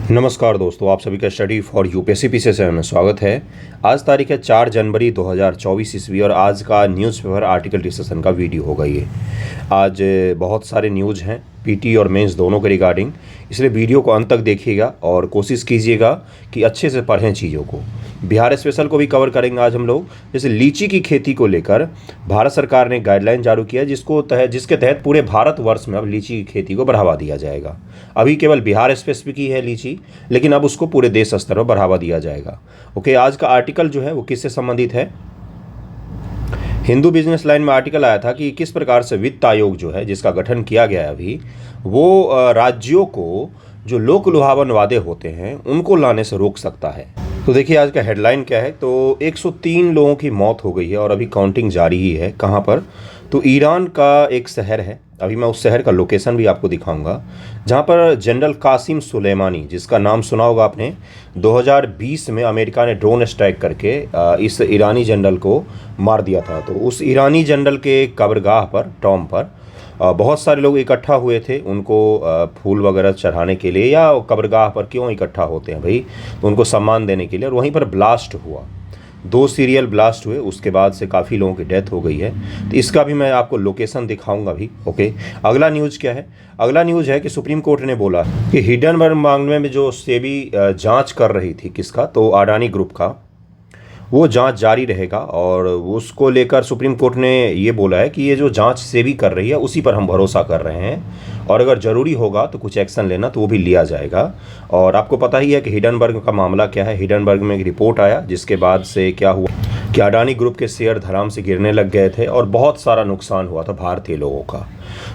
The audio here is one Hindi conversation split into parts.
नमस्कार दोस्तों, आप सभी का स्टडी फॉर यूपीएससी पीसी से में स्वागत है। आज तारीख है 4 जनवरी 2024 ईस्वी और आज का न्यूज़पेपर आर्टिकल डिस्कशन का वीडियो होगा। ये आज बहुत सारे न्यूज़ हैं पीटी और मेंस दोनों के रिगार्डिंग, इसलिए वीडियो को अंत तक देखिएगा और कोशिश कीजिएगा कि अच्छे से पढ़ें चीज़ों को। बिहार स्पेशल को भी कवर करेंगे आज हम लोग। जैसे लीची की खेती को लेकर भारत सरकार ने गाइडलाइन जारी किया जिसके तहत पूरे भारतवर्ष में अब लीची की खेती को बढ़ावा दिया जाएगा। अभी केवल बिहार स्पेसिफिक ही है लीची, लेकिन अब उसको पूरे देश स्तर पर बढ़ावा दिया जाएगा। ओके, आज का आर्टिकल जो है वो किससे संबंधित है? हिंदू बिजनेस लाइन में आर्टिकल आया था कि किस प्रकार से वित्त आयोग जो है जिसका गठन किया गया है अभी, वो राज्यों को जो लोक लुभावन वादे होते हैं उनको लाने से रोक सकता है। तो देखिए आज का हेडलाइन क्या है। तो 103 लोगों की मौत हो गई है और अभी काउंटिंग जारी ही है। कहाँ पर? तो ईरान का एक शहर है, अभी मैं उस शहर का लोकेशन भी आपको दिखाऊंगा, जहाँ पर जनरल कासिम सुलेमानी, जिसका नाम सुना होगा आपने, 2020 में अमेरिका ने ड्रोन स्ट्राइक करके इस ईरानी जनरल को मार दिया था। तो उस ईरानी जनरल के कब्रगाह पर, टॉम पर बहुत सारे लोग इकट्ठा हुए थे उनको फूल वगैरह चढ़ाने के लिए, या कब्रगाह पर क्यों इकट्ठा होते हैं भाई, तो उनको सम्मान देने के लिए। और वहीं पर ब्लास्ट हुआ, 2 सीरियल ब्लास्ट हुए, उसके बाद से काफ़ी लोगों की डेथ हो गई है। तो इसका भी मैं आपको लोकेशन दिखाऊंगा भी। ओके, अगला न्यूज़ क्या है? अगला न्यूज़ है कि सुप्रीम कोर्ट ने बोला कि हिंडनबर्ग मामले में जो सेबी जांच कर रही थी, किसका? तो अडानी ग्रुप का, वो जांच जारी रहेगा। और उसको लेकर सुप्रीम कोर्ट ने ये बोला है कि ये जो जांच सेबी कर रही है उसी पर हम भरोसा कर रहे हैं, और अगर ज़रूरी होगा तो कुछ एक्शन लेना तो वो भी लिया जाएगा। और आपको पता ही है कि हिंडनबर्ग का मामला क्या है। हिंडनबर्ग में एक रिपोर्ट आया जिसके बाद से क्या हुआ कि अडानी ग्रुप के शेयर धड़ाम से गिरने लग गए थे और बहुत सारा नुकसान हुआ था भारतीय लोगों का।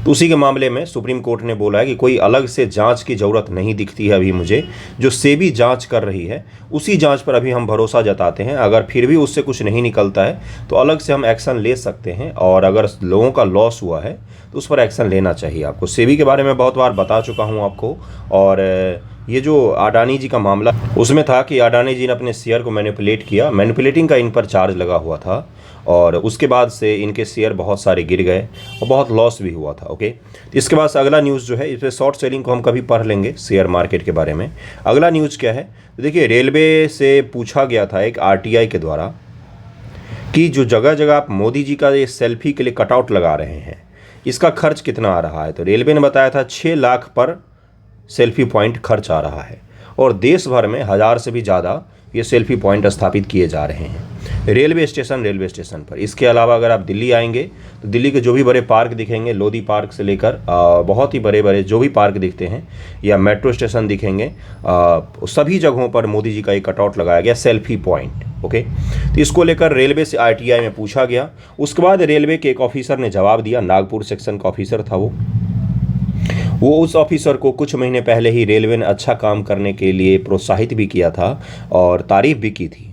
तो उसी के मामले में सुप्रीम कोर्ट ने बोला है कि कोई अलग से जांच की ज़रूरत नहीं दिखती है अभी मुझे, जो सेबी जांच कर रही है उसी जांच पर अभी हम भरोसा जताते हैं। अगर फिर भी उससे कुछ नहीं निकलता है तो अलग से हम एक्शन ले सकते हैं, और अगर लोगों का लॉस हुआ है तो उस पर एक्शन लेना चाहिए आपको। सेबी के बारे में बहुत बार बता चुका हूँ आपको। और ये जो अडानी जी का मामला, उसमें था कि अडानी जी ने अपने शेयर को मैनिपुलेट किया, मैनिपुलेटिंग का इन पर चार्ज लगा हुआ था, और उसके बाद से इनके शेयर बहुत सारे गिर गए और बहुत लॉस भी हुआ था। ओके, इसके बाद अगला न्यूज़ जो है, इस पर शॉर्ट सेलिंग को हम कभी पढ़ लेंगे शेयर मार्केट के बारे में। अगला न्यूज़ क्या है? तो देखिए, रेलवे से पूछा गया था एक आरटीआई के द्वारा कि जो जगह जगह आप मोदी जी का ये सेल्फी के लिए कटआउट लगा रहे हैं, इसका खर्च कितना आ रहा है। तो रेलवे ने बताया था 6 लाख पर सेल्फी पॉइंट खर्च आ रहा है, और देश भर में 1000 से भी ज़्यादा ये सेल्फी पॉइंट स्थापित किए जा रहे हैं रेलवे स्टेशन पर। इसके अलावा अगर आप दिल्ली आएंगे तो दिल्ली के जो भी बड़े पार्क दिखेंगे, लोधी पार्क से लेकर बहुत ही बड़े बड़े जो भी पार्क दिखते हैं, या मेट्रो स्टेशन दिखेंगे, सभी जगहों पर मोदी जी का एक कटआउट लगाया गया, सेल्फी पॉइंट। ओके, तो इसको लेकर रेलवे से आरटीआई में पूछा गया। उसके बाद रेलवे के एक ऑफिसर ने जवाब दिया, नागपुर सेक्शन का ऑफिसर था वो उस ऑफिसर को कुछ महीने पहले ही रेलवे ने अच्छा काम करने के लिए प्रोत्साहित भी किया था और तारीफ भी की थी।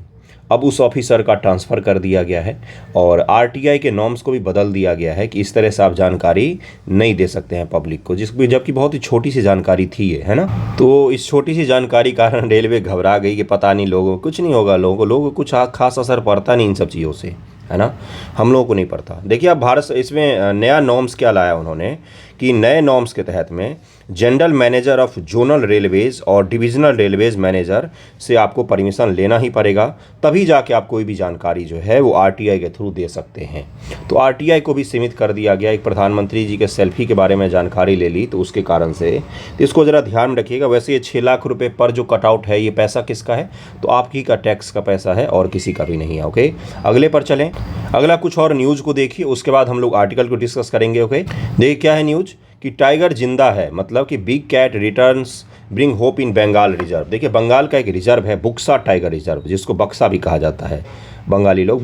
अब उस ऑफिसर का ट्रांसफ़र कर दिया गया है और आरटीआई के नॉर्म्स को भी बदल दिया गया है कि इस तरह से आप जानकारी नहीं दे सकते हैं पब्लिक को, जबकि बहुत ही छोटी सी जानकारी थी ये, है ना। तो इस छोटी सी जानकारी कारण रेलवे घबरा गई कि पता नहीं लोगों को कुछ नहीं होगा, लोगों को कुछ खास असर पड़ता नहीं इन सब चीज़ों से, है ना, हम लोगों को नहीं पड़ता। देखिए अब भारत इसमें नया नॉर्म्स क्या लाया उन्होंने कि नए नॉर्म्स के तहत में general manager of zonal Railways और डिविजनल रेलवेज़ मैनेजर से आपको परमिशन लेना ही पड़ेगा, तभी जाके आप कोई भी जानकारी जो है वो आरटीआई के थ्रू दे सकते हैं। तो आरटीआई को भी सीमित कर दिया गया। एक प्रधानमंत्री जी के सेल्फी के बारे में जानकारी ले ली तो उसके कारण से, तो इसको ज़रा ध्यान में रखिएगा। वैसे ये 6 लाख रुपये पर जो कटआउट है, ये पैसा किसका है? तो आपकी का टैक्स का पैसा है और किसी का भी नहीं है। ओके, अगले पर चलें। अगला कुछ और न्यूज़ को देखिए, उसके बाद हम लोग आर्टिकल को डिस्कस करेंगे। ओके, देखिए क्या है न्यूज़ कि टाइगर जिंदा है, मतलब कि big cat returns bring hope in Bengal reserve. देखिए बंगाल का एक रिजर्व है बुक्सा टाइगर रिजर्व, जिसको बक्सा भी कहा जाता है बंगाली लोग।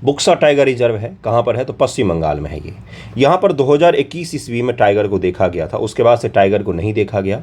बुक्सा टाइगर रिजर्व है, कहाँ पर है? तो पश्चिम बंगाल में है ये। यहाँ पर 2021 ईस्वी में टाइगर को देखा गया था, उसके बाद से टाइगर को नहीं देखा गया,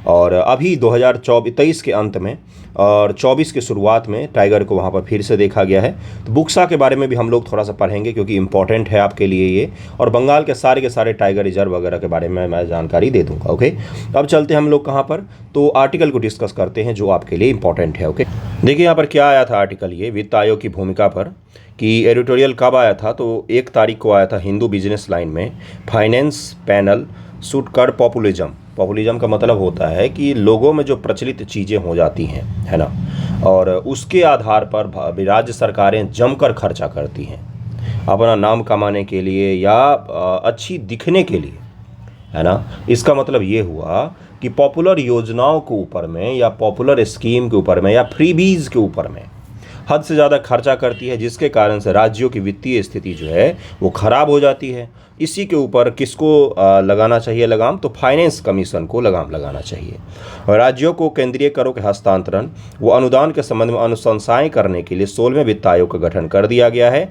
और अभी 2023 के अंत में और 24 के शुरुआत में टाइगर को वहाँ पर फिर से देखा गया है। तो बुक्सा के बारे में भी हम लोग थोड़ा सा पढ़ेंगे क्योंकि इंपॉर्टेंट है आपके लिए ये, और बंगाल के सारे टाइगर रिजर्व वगैरह के बारे में मैं जानकारी दे दूँगा। ओके, अब चलते हैं हम लोग कहाँ पर, तो आर्टिकल को डिस्कस करते हैं जो आपके लिए इंपॉर्टेंट है। ओके, देखिए यहाँ पर क्या आया था आर्टिकल, ये वित्त आयोग की भूमिका पर कि एडिटोरियल कब आया था। तो 1 तारीख को आया था हिंदू बिजनेस लाइन में, finance panel should curb populism populism का मतलब होता है कि लोगों में जो प्रचलित चीज़ें हो जाती हैं, है ना, और उसके आधार पर राज्य सरकारें जमकर खर्चा करती हैं अपना नाम कमाने के लिए या अच्छी दिखने के लिए, है ना। इसका मतलब ये हुआ कि पॉपुलर योजनाओं के ऊपर में या पॉपुलर स्कीम के ऊपर में या फ्रीबीज के ऊपर में हद से ज़्यादा खर्चा करती है, जिसके कारण से राज्यों की वित्तीय स्थिति जो है वो ख़राब हो जाती है। इसी के ऊपर किसको लगाना चाहिए लगाम? तो फाइनेंस कमीशन को लगाम लगाना चाहिए। और राज्यों को केंद्रीय करों के हस्तांतरण व अनुदान के संबंध में अनुशंसाएं करने के लिए 16वें वित्त आयोग का गठन कर दिया गया है।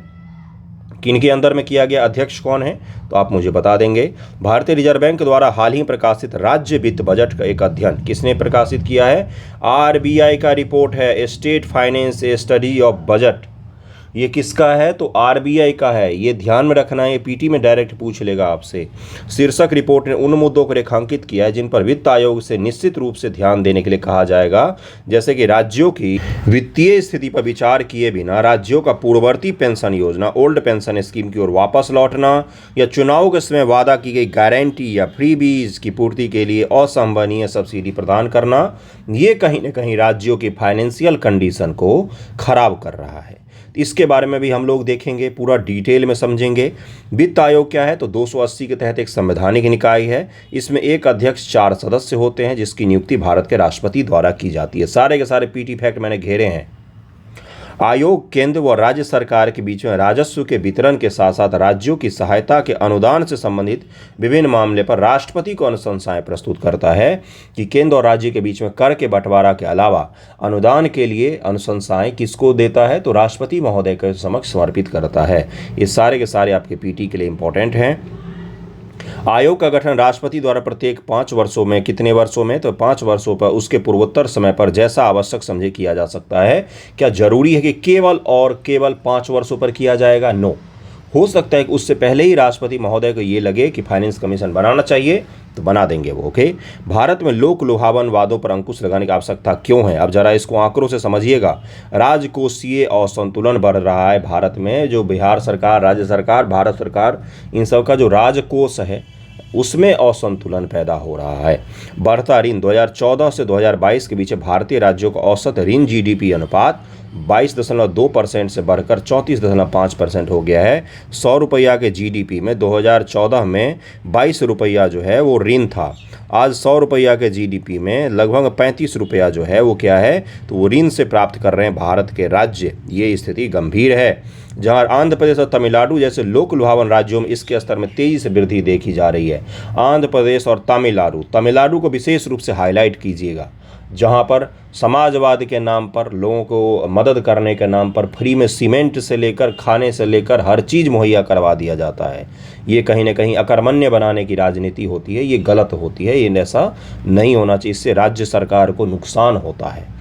किनके अंदर में किया गया? अध्यक्ष कौन है तो आप मुझे बता देंगे। भारतीय रिजर्व बैंक द्वारा हाल ही प्रकाशित राज्य वित्त बजट का एक अध्ययन किसने प्रकाशित किया है? आरबीआई का रिपोर्ट है, state finance study of budget. ये किसका है? तो आरबीआई का है। ये ध्यान में रखना है, ये पीटी में डायरेक्ट पूछ लेगा आपसे। शीर्षक रिपोर्ट ने उन मुद्दों को रेखांकित किया है जिन पर वित्त आयोग से निश्चित रूप से ध्यान देने के लिए कहा जाएगा, जैसे कि राज्यों की वित्तीय स्थिति पर विचार किए बिना राज्यों का पूर्ववर्ती पेंशन योजना ओल्ड पेंशन स्कीम की ओर वापस लौटना, या चुनाव के समय वादा की गई गारंटी या फ्रीबीज की पूर्ति के लिए असंभावनीय सब्सिडी प्रदान करना, ये कहीं न कहीं राज्यों की फाइनेंशियल कंडीशन को खराब कर रहा है। इसके बारे में भी हम लोग देखेंगे, पूरा डिटेल में समझेंगे। वित्त आयोग क्या है? तो 280 के तहत एक संवैधानिक निकाय है। इसमें एक अध्यक्ष 4 सदस्य होते हैं, जिसकी नियुक्ति भारत के राष्ट्रपति द्वारा की जाती है। सारे के सारे पीटी फैक्ट मैंने घेरे हैं। आयोग केंद्र व राज्य सरकार के बीच में राजस्व के वितरण के साथ साथ राज्यों की सहायता के अनुदान से संबंधित विभिन्न मामले पर राष्ट्रपति को अनुशंसाएं प्रस्तुत करता है कि केंद्र और राज्य के बीच में कर के बंटवारा के अलावा अनुदान के लिए अनुशंसाएं किसको देता है? तो राष्ट्रपति महोदय के समक्ष समर्पित करता है। ये सारे के सारे आपके पीटी के लिए इंपॉर्टेंट हैं। आयोग का गठन राष्ट्रपति द्वारा प्रत्येक 5 वर्षों में, कितने वर्षों में? तो 5 वर्षों पर उसके पूर्वोत्तर समय पर जैसा आवश्यक समझे किया जा सकता है। क्या जरूरी है कि केवल और केवल 5 वर्षों पर किया जाएगा? नो, हो सकता है कि उससे पहले ही राष्ट्रपति महोदय को ये लगे कि फाइनेंस कमीशन बनाना चाहिए तो बना देंगे वो। ओके, भारत में लोक लुभावन वादों पर अंकुश लगाने की आवश्यकता क्यों है? अब जरा इसको आंकड़ों से समझिएगा। राजकोषीय असंतुलन बढ़ रहा है भारत में। जो बिहार सरकार, राज्य सरकार, भारत सरकार, इन सब का जो राजकोष है उसमें असंतुलन पैदा हो रहा है। बढ़ता ऋण 2014 से 2022 के बीच भारतीय राज्यों का औसत ऋण जीडीपी अनुपात 22.2% से बढ़कर 34.5% हो गया है। 100 रुपया के जीडीपी में 2014 में 22 रुपया जो है वो ऋण था। आज 100 रुपया के जीडीपी में लगभग 35 रुपया जो है वो क्या है? तो वो ऋण से प्राप्त कर रहे हैं भारत के राज्य। ये स्थिति गंभीर है। जहां आंध्र प्रदेश और तमिलनाडु जैसे लोक लुभावन राज्यों में इसके स्तर में तेजी से वृद्धि देखी जा रही है। आंध्र प्रदेश और तमिलनाडु को विशेष रूप से हाईलाइट कीजिएगा, जहां पर समाजवाद के नाम पर, लोगों को मदद करने के नाम पर फ्री में सीमेंट से लेकर खाने से लेकर हर चीज़ मुहैया करवा दिया जाता है। ये कहीं ना कहीं अकर्मण्य बनाने की राजनीति होती है। ये गलत होती है, ये ऐसा नहीं होना चाहिए। इससे राज्य सरकार को नुकसान होता है।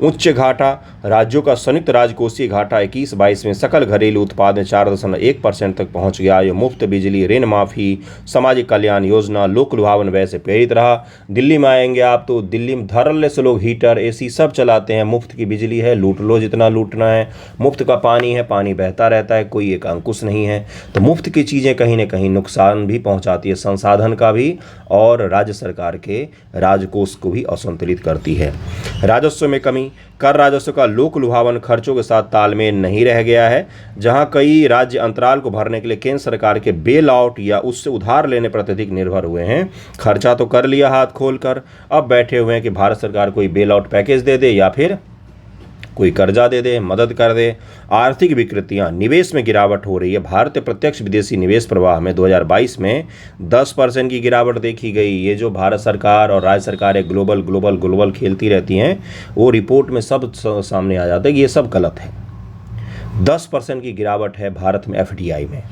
उच्च घाटा, राज्यों का संयुक्त राजकोषीय घाटा 21-22 में सकल घरेलू उत्पाद में 4.1% तक पहुंच गया। ये मुफ्त बिजली, ऋण माफ़ी, सामाजिक कल्याण योजना, लोक लुभावन व्यय से प्रेरित रहा। दिल्ली में आएंगे आप तो दिल्ली में धड़ल्ले से लोग हीटर, एसी सब चलाते हैं। मुफ्त की बिजली है, लूट लो जितना लूटना है। मुफ्त का पानी है, पानी बहता रहता है, कोई एक अंकुश नहीं है। तो मुफ्त की चीज़ें कहीं ना कहीं नुकसान भी पहुँचाती है, संसाधन का भी, और राज्य सरकार के राजकोष को भी असंतुलित करती है। राजस्व में कमी, कर राजस्व का लोक लुभावन खर्चों के साथ तालमेल नहीं रह गया है। जहां कई राज्य अंतराल को भरने के लिए केंद्र सरकार के बेल आउट या उससे उधार लेने पर अत्यधिक निर्भर हुए हैं। खर्चा तो कर लिया हाथ खोलकर, अब बैठे हुए हैं कि भारत सरकार कोई बेल आउट पैकेज दे दे या फिर कोई कर्जा दे दे, मदद कर दे। आर्थिक विकृतियां, निवेश में गिरावट हो रही है। भारतीय प्रत्यक्ष विदेशी निवेश प्रवाह में 2022 में 10% की गिरावट देखी गई। ये जो भारत सरकार और राज्य सरकारें ग्लोबल खेलती रहती हैं, वो रिपोर्ट में सब सामने आ जाता है कि ये सब गलत है। 10% की गिरावट है भारत में एफडीआई में,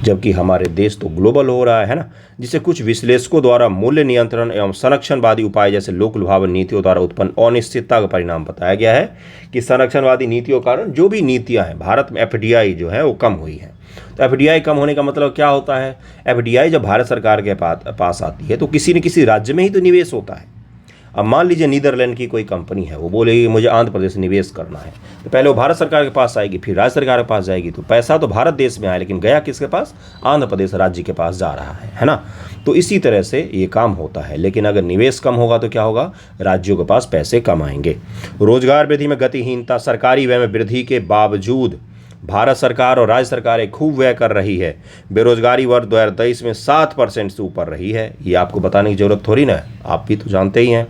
जबकि हमारे देश तो ग्लोबल हो रहा है ना, जिसे कुछ विश्लेषकों द्वारा मूल्य नियंत्रण एवं संरक्षणवादी उपाय जैसे लोक लुभावन नीतियों द्वारा उत्पन्न अनिश्चितता का परिणाम बताया गया है कि संरक्षणवादी नीतियों के कारण जो भी नीतियां हैं भारत में, एफडीआई जो है वो कम हुई है। तो एफडीआई कम होने का मतलब क्या होता है? एफडीआई जब भारत सरकार के पास आती है तो किसी न किसी राज्य में ही तो निवेश होता है। अब मान लीजिए नीदरलैंड की कोई कंपनी है, वो बोलेगी मुझे आंध्र प्रदेश में निवेश करना है, तो पहले वो भारत सरकार के पास आएगी, फिर राज्य सरकार के पास जाएगी। तो पैसा तो भारत देश में आया, लेकिन गया किसके पास? आंध्र प्रदेश राज्य के पास जा रहा है ना। तो इसी तरह से ये काम होता है। लेकिन अगर निवेश कम होगा तो क्या होगा? राज्यों के पास पैसे कम आएंगे। रोजगार वृद्धि में गतिहीनता, सरकारी व्यय में वृद्धि के बावजूद भारत सरकार और राज्य सरकारें खूब व्यय कर रही है। बेरोजगारी वर्ष 2023 में 7% से ऊपर रही है। ये आपको बताने की जरूरत थोड़ी ना है, आप भी तो जानते ही हैं।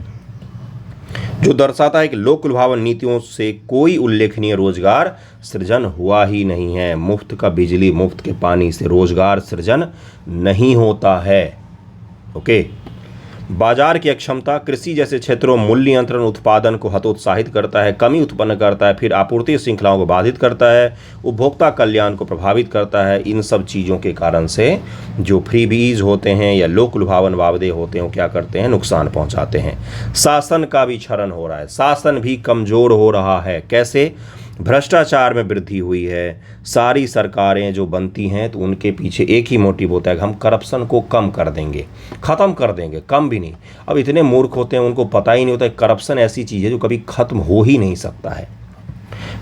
जो दर्शाता है कि लोक लुभावन नीतियों से कोई उल्लेखनीय रोजगार सृजन हुआ ही नहीं है। मुफ्त का बिजली, मुफ्त के पानी से रोजगार सृजन नहीं होता है। ओके। बाजार की अक्षमता, कृषि जैसे क्षेत्रों में मूल्य नियंत्रण उत्पादन को हतोत्साहित करता है, कमी उत्पन्न करता है, फिर आपूर्ति श्रृंखलाओं को बाधित करता है, उपभोक्ता कल्याण को प्रभावित करता है। इन सब चीज़ों के कारण से जो फ्रीबीज होते हैं या लोक लुभावन वादे होते हैं, वो क्या करते हैं? नुकसान पहुंचाते हैं। शासन का भी क्षरण हो रहा है, शासन भी कमज़ोर हो रहा है। कैसे? भ्रष्टाचार में वृद्धि हुई है। सारी सरकारें जो बनती हैं तो उनके पीछे एक ही मोटिव होता है कि हम करप्शन को कम कर देंगे, ख़त्म कर देंगे, कम भी नहीं। अब इतने मूर्ख होते हैं, उनको पता ही नहीं होता है करप्शन ऐसी चीज़ है जो कभी ख़त्म हो ही नहीं सकता है।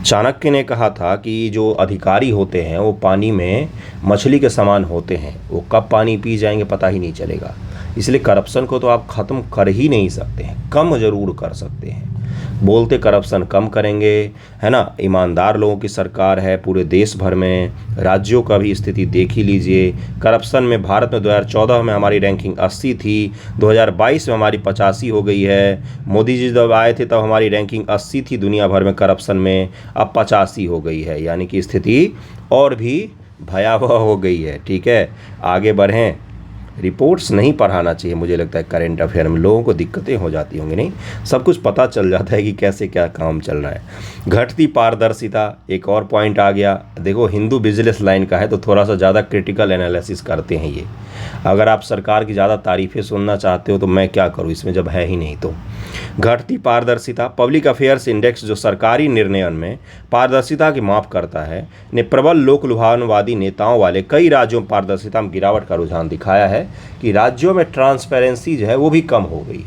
चाणक्य ने कहा था कि जो अधिकारी होते हैं वो पानी में मछली के समान होते हैं, वो कब पानी पी जाएंगे पता ही नहीं चलेगा। इसलिए करप्शन को तो आप ख़त्म कर ही नहीं सकते हैं, कम ज़रूर कर सकते हैं। बोलते करप्शन कम करेंगे, है ना। ईमानदार लोगों की सरकार है पूरे देश भर में। राज्यों का भी स्थिति देख ही लीजिए। करप्शन में भारत में 2014 में हमारी रैंकिंग 80 थी, 2022 में हमारी 85 हो गई है। मोदी जी जब आए थे तब हमारी रैंकिंग 80 थी दुनिया भर में करप्शन में, अब 85 हो गई है। यानी कि स्थिति और भी भयावह हो गई है। ठीक है, आगे बढ़ें। रिपोर्ट्स नहीं पढ़ाना चाहिए, मुझे लगता है करंट अफेयर में लोगों को दिक्कतें हो जाती होंगी। नहीं, सब कुछ पता चल जाता है कि कैसे क्या काम चल रहा है। घटती पारदर्शिता एक और पॉइंट आ गया। देखो, हिंदू बिजनेस लाइन का है तो थोड़ा सा ज़्यादा क्रिटिकल एनालिसिस करते हैं ये। अगर आप सरकार की ज़्यादा तारीफ़ें सुनना चाहते हो तो मैं क्या करूँ इसमें, जब है ही नहीं तो। घटती पारदर्शिता, पब्लिक अफेयर्स इंडेक्स जो सरकारी निर्णयन में पारदर्शिता की माप करता है, ने प्रबल लोक लुभावनवादी नेताओं वाले कई राज्यों में पारदर्शिता में गिरावट का रुझान दिखाया है कि राज्यों में ट्रांसपेरेंसी जो है वो भी कम हो गई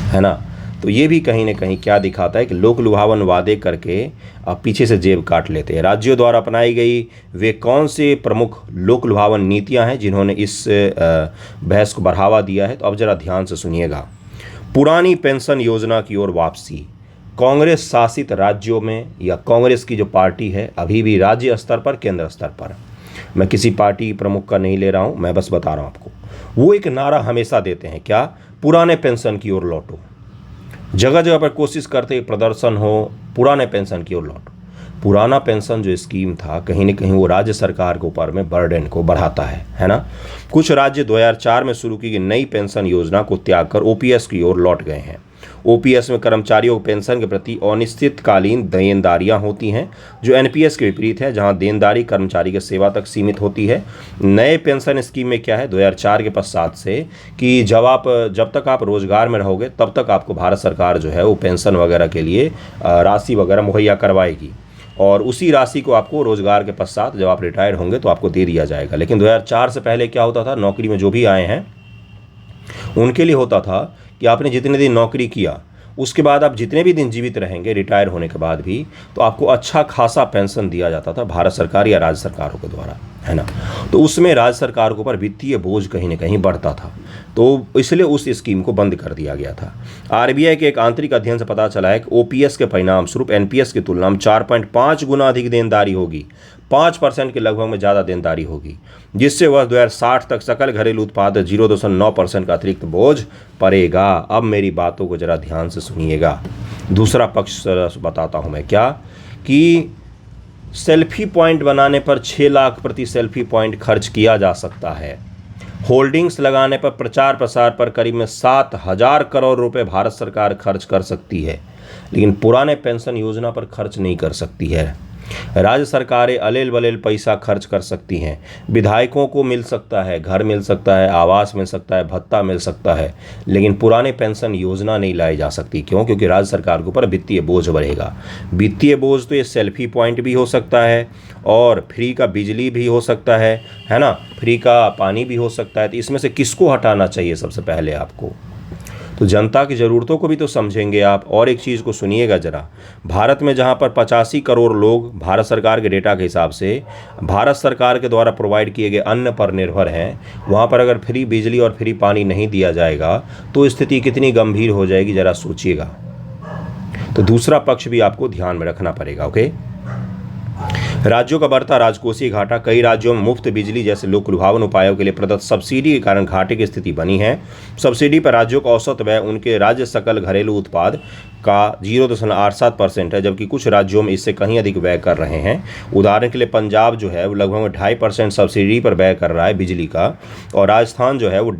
है ना। तो ये भी कहीं ना कहीं क्या दिखाता है कि लोक लुभावन वादे करके अब पीछे से जेब काट लेते हैं। राज्यों द्वारा अपनाई गई वे कौन से प्रमुख लोक लुभावन नीतियां हैं जिन्होंने इस बहस को बढ़ावा दिया है? तो अब जरा ध्यान से सुनिएगा। पुरानी पेंशन योजना की ओर वापसी। कांग्रेस शासित राज्यों में या कांग्रेस की जो पार्टी है अभी भी राज्य स्तर पर, केंद्र स्तर पर, मैं किसी पार्टी प्रमुख का नहीं ले रहा हूं, मैं बस बता रहा हूं आपको, वो एक नारा हमेशा देते हैं, क्या? पुराने पेंशन की ओर लौटो। जगह जगह पर कोशिश करते प्रदर्शन हो, पुराने पेंशन की ओर लौटो। पुराना पेंशन जो स्कीम था कहीं ना कहीं वो राज्य सरकार के ऊपर में बर्डन को बढ़ाता है ना। कुछ राज्य 2004 में शुरू की गई नई पेंशन योजना को त्याग कर ओपीएस की ओर लौट गए हैं। ओपीएस में कर्मचारियों को पेंशन के प्रति अनिश्चितकालीन देनदारियां होती हैं, जो एनपीएस के विपरीत है, जहां देनदारी कर्मचारी की सेवा तक सीमित होती है। नए पेंशन स्कीम में क्या है 2004 के पश्चात से कि जब तक आप रोजगार में रहोगे तब तक आपको भारत सरकार जो है वो पेंशन वगैरह के लिए राशि वगैरह मुहैया करवाएगी, और उसी राशि को आपको रोजगार के पश्चात जब आप रिटायर होंगे तो आपको दे दिया जाएगा। लेकिन 2004 से पहले क्या होता था, नौकरी में जो भी आए हैं उनके लिए होता था कि आपने जितने दिन नौकरी किया उसके बाद आप जितने भी दिन जीवित रहेंगे रिटायर होने के बाद भी, तो आपको अच्छा खासा पेंशन दिया जाता था भारत सरकार या राज्य सरकारों के द्वारा, है ना। तो उसमें राज्य सरकार के ऊपर वित्तीय बोझ कहीं ना कहीं बढ़ता था, तो इसलिए उस स्कीम को बंद कर दिया गया था। आरबीआई के एक आंतरिक अध्ययन से पता चला है कि ओपीएस के परिणाम स्वरूप एनपीएस की तुलना में 4.5 गुना अधिक देनदारी होगी, 5% के लगभग में ज़्यादा देनदारी होगी, जिससे वर्ष 2060 तक सकल घरेलू उत्पाद 0.9% का अतिरिक्त बोझ पड़ेगा। अब मेरी बातों को जरा ध्यान से सुनिएगा। दूसरा पक्ष बताता हूँ मैं, क्या कि सेल्फी पॉइंट बनाने पर 6 लाख प्रति सेल्फी पॉइंट खर्च किया जा सकता है। होल्डिंग्स लगाने पर प्रचार प्रसार पर करीब में 7,000 करोड़ रुपए भारत सरकार खर्च कर सकती है, लेकिन पुराने पेंशन योजना पर खर्च नहीं कर सकती है। राज्य सरकारें अलेल बलेल पैसा खर्च कर सकती हैं, विधायकों को मिल सकता है, घर मिल सकता है, आवास मिल सकता है, भत्ता मिल सकता है, लेकिन पुराने पेंशन योजना नहीं लाई जा सकती। क्यों? क्योंकि राज्य सरकार के ऊपर वित्तीय बोझ बढ़ेगा। वित्तीय बोझ तो ये सेल्फी पॉइंट भी हो सकता है और फ्री का बिजली भी हो सकता है ना, फ्री का पानी भी हो सकता है। तो इसमें से किसको हटाना चाहिए सबसे पहले आपको? तो जनता की ज़रूरतों को भी तो समझेंगे आप। और एक चीज़ को सुनिएगा ज़रा, भारत में जहाँ पर 85 करोड़ लोग भारत सरकार के डेटा के हिसाब से भारत सरकार के द्वारा प्रोवाइड किए गए अन्न पर निर्भर हैं, वहाँ पर अगर फ्री बिजली और फ्री पानी नहीं दिया जाएगा तो स्थिति कितनी गंभीर हो जाएगी, ज़रा सोचिएगा। तो दूसरा पक्ष भी आपको ध्यान में रखना पड़ेगा। ओके, राज्यों का बढ़ता राजकोषीय घाटा। कई राज्यों में मुफ्त बिजली जैसे लोक लुभावन उपायों के लिए प्रदत्त सब्सिडी के कारण घाटे की स्थिति बनी है। सब्सिडी पर राज्यों का औसत व्यय उनके राज्य सकल घरेलू उत्पाद का 0.87% है, जबकि कुछ राज्यों में इससे कहीं अधिक व्यय कर रहे हैं। उदाहरण के लिए पंजाब जो है वो लगभग 2.5% सब्सिडी पर व्यय कर रहा है बिजली का, और राजस्थान जो है वो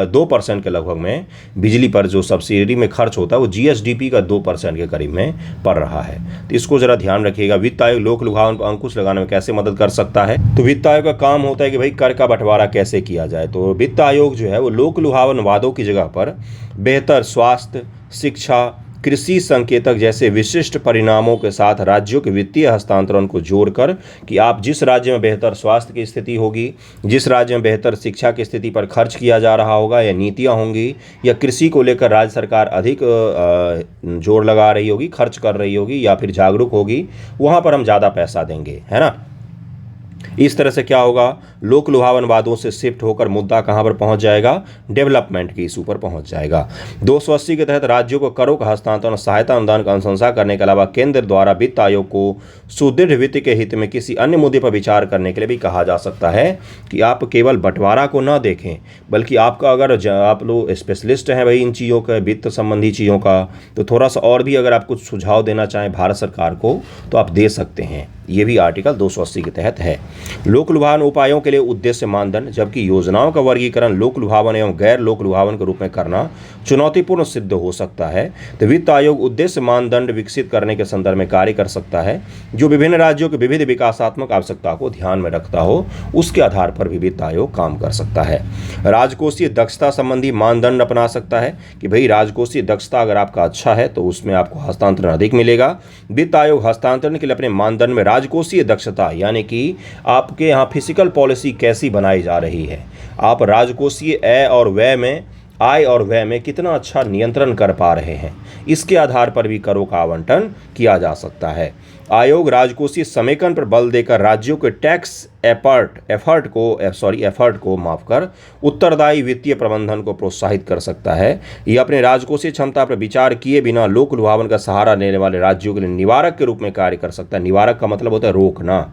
2% के लगभग में बिजली पर जो सब्सिडी में खर्च होता है वो GSDP का 2% के करीब में पड़ रहा है। तो इसको ज़रा ध्यान रखिएगा। वित्त आयोग लोक लुभावन पर अंकुश लगाने में कैसे मदद कर सकता है? तो वित्त आयोग का काम होता है कि भाई कर का बंटवारा कैसे किया जाए। तो वित्त आयोग जो है वो लोक लुभावन वादों की जगह पर बेहतर स्वास्थ्य, शिक्षा, कृषि संकेतक जैसे विशिष्ट परिणामों के साथ राज्यों के वित्तीय हस्तांतरण को जोड़कर कि आप जिस राज्य में बेहतर स्वास्थ्य की स्थिति होगी, जिस राज्य में बेहतर शिक्षा की स्थिति पर खर्च किया जा रहा होगा या नीतियां होंगी, या कृषि को लेकर राज्य सरकार अधिक जोर लगा रही होगी, खर्च कर रही होगी या फिर जागरूक होगी, वहाँ पर हम ज़्यादा पैसा देंगे, है ना। इस तरह से क्या होगा, लोक लुभावन वादों से शिफ्ट होकर मुद्दा कहां पर पहुंच जाएगा, डेवलपमेंट के इशू पर पहुंच जाएगा। 280 के तहत राज्यों को करों का हस्तांतरण, सहायता अनुदान का अनुशंसा करने के अलावा केंद्र द्वारा वित्त आयोग को सुदृढ़ वित्त के हित में किसी अन्य मुद्दे पर विचार करने के लिए भी कहा जा सकता है कि आप केवल बंटवारा को ना देखें, बल्कि आपका अगर आप लोग स्पेशलिस्ट हैं भाई इन चीज़ों का, वित्त संबंधी चीज़ों का, तो थोड़ा सा और भी अगर आप कुछ सुझाव देना चाहें भारत सरकार को तो आप दे सकते हैं। ये भी आर्टिकल 280 के तहत है। लोक लुभावन उपायों के लिए उद्देश्य मानदंड, जबकि योजनाओं का वर्गीकरण लोक लुभावन एवं गैर लोक लुभावन के रूप में करना चुनौतीपूर्ण सिद्ध हो सकता है। तो वित्त आयोग उद्देश्य मानदंड विकसित करने के संदर्भ में कार्य कर सकता है जो विभिन्न राज्यों के विविध विकासात्मक आवश्यकता को ध्यान में रखता हो, उसके आधार पर भी वित्त आयोग काम कर सकता है। राजकोषीय दक्षता संबंधी मानदंड अपना सकता है कि भाई राजकोषीय दक्षता अगर आपका अच्छा है तो उसमें आपको हस्तांतरण अधिक मिलेगा। वित्त आयोग हस्तांतरण के लिए अपने मानदंड में राजकोषीय दक्षता यानी कि आपके यहाँ फिजिकल पॉलिसी कैसी बनाई जा रही है, आप राजकोषीय आय और व्यय में कितना अच्छा नियंत्रण कर पा रहे हैं, इसके आधार पर भी करों का आवंटन किया जा सकता है। आयोग राजकोषीय समेकन पर बल देकर राज्यों के टैक्स एफर्ट को माफकर उत्तरदायी वित्तीय प्रबंधन को प्रोत्साहित कर सकता है। यह अपने राजकोषीय क्षमता पर विचार किए बिना लोक लुभावन का सहारा लेने वाले राज्यों के लिए निवारक के रूप में कार्य कर सकता है। निवारक का मतलब होता है रोकना।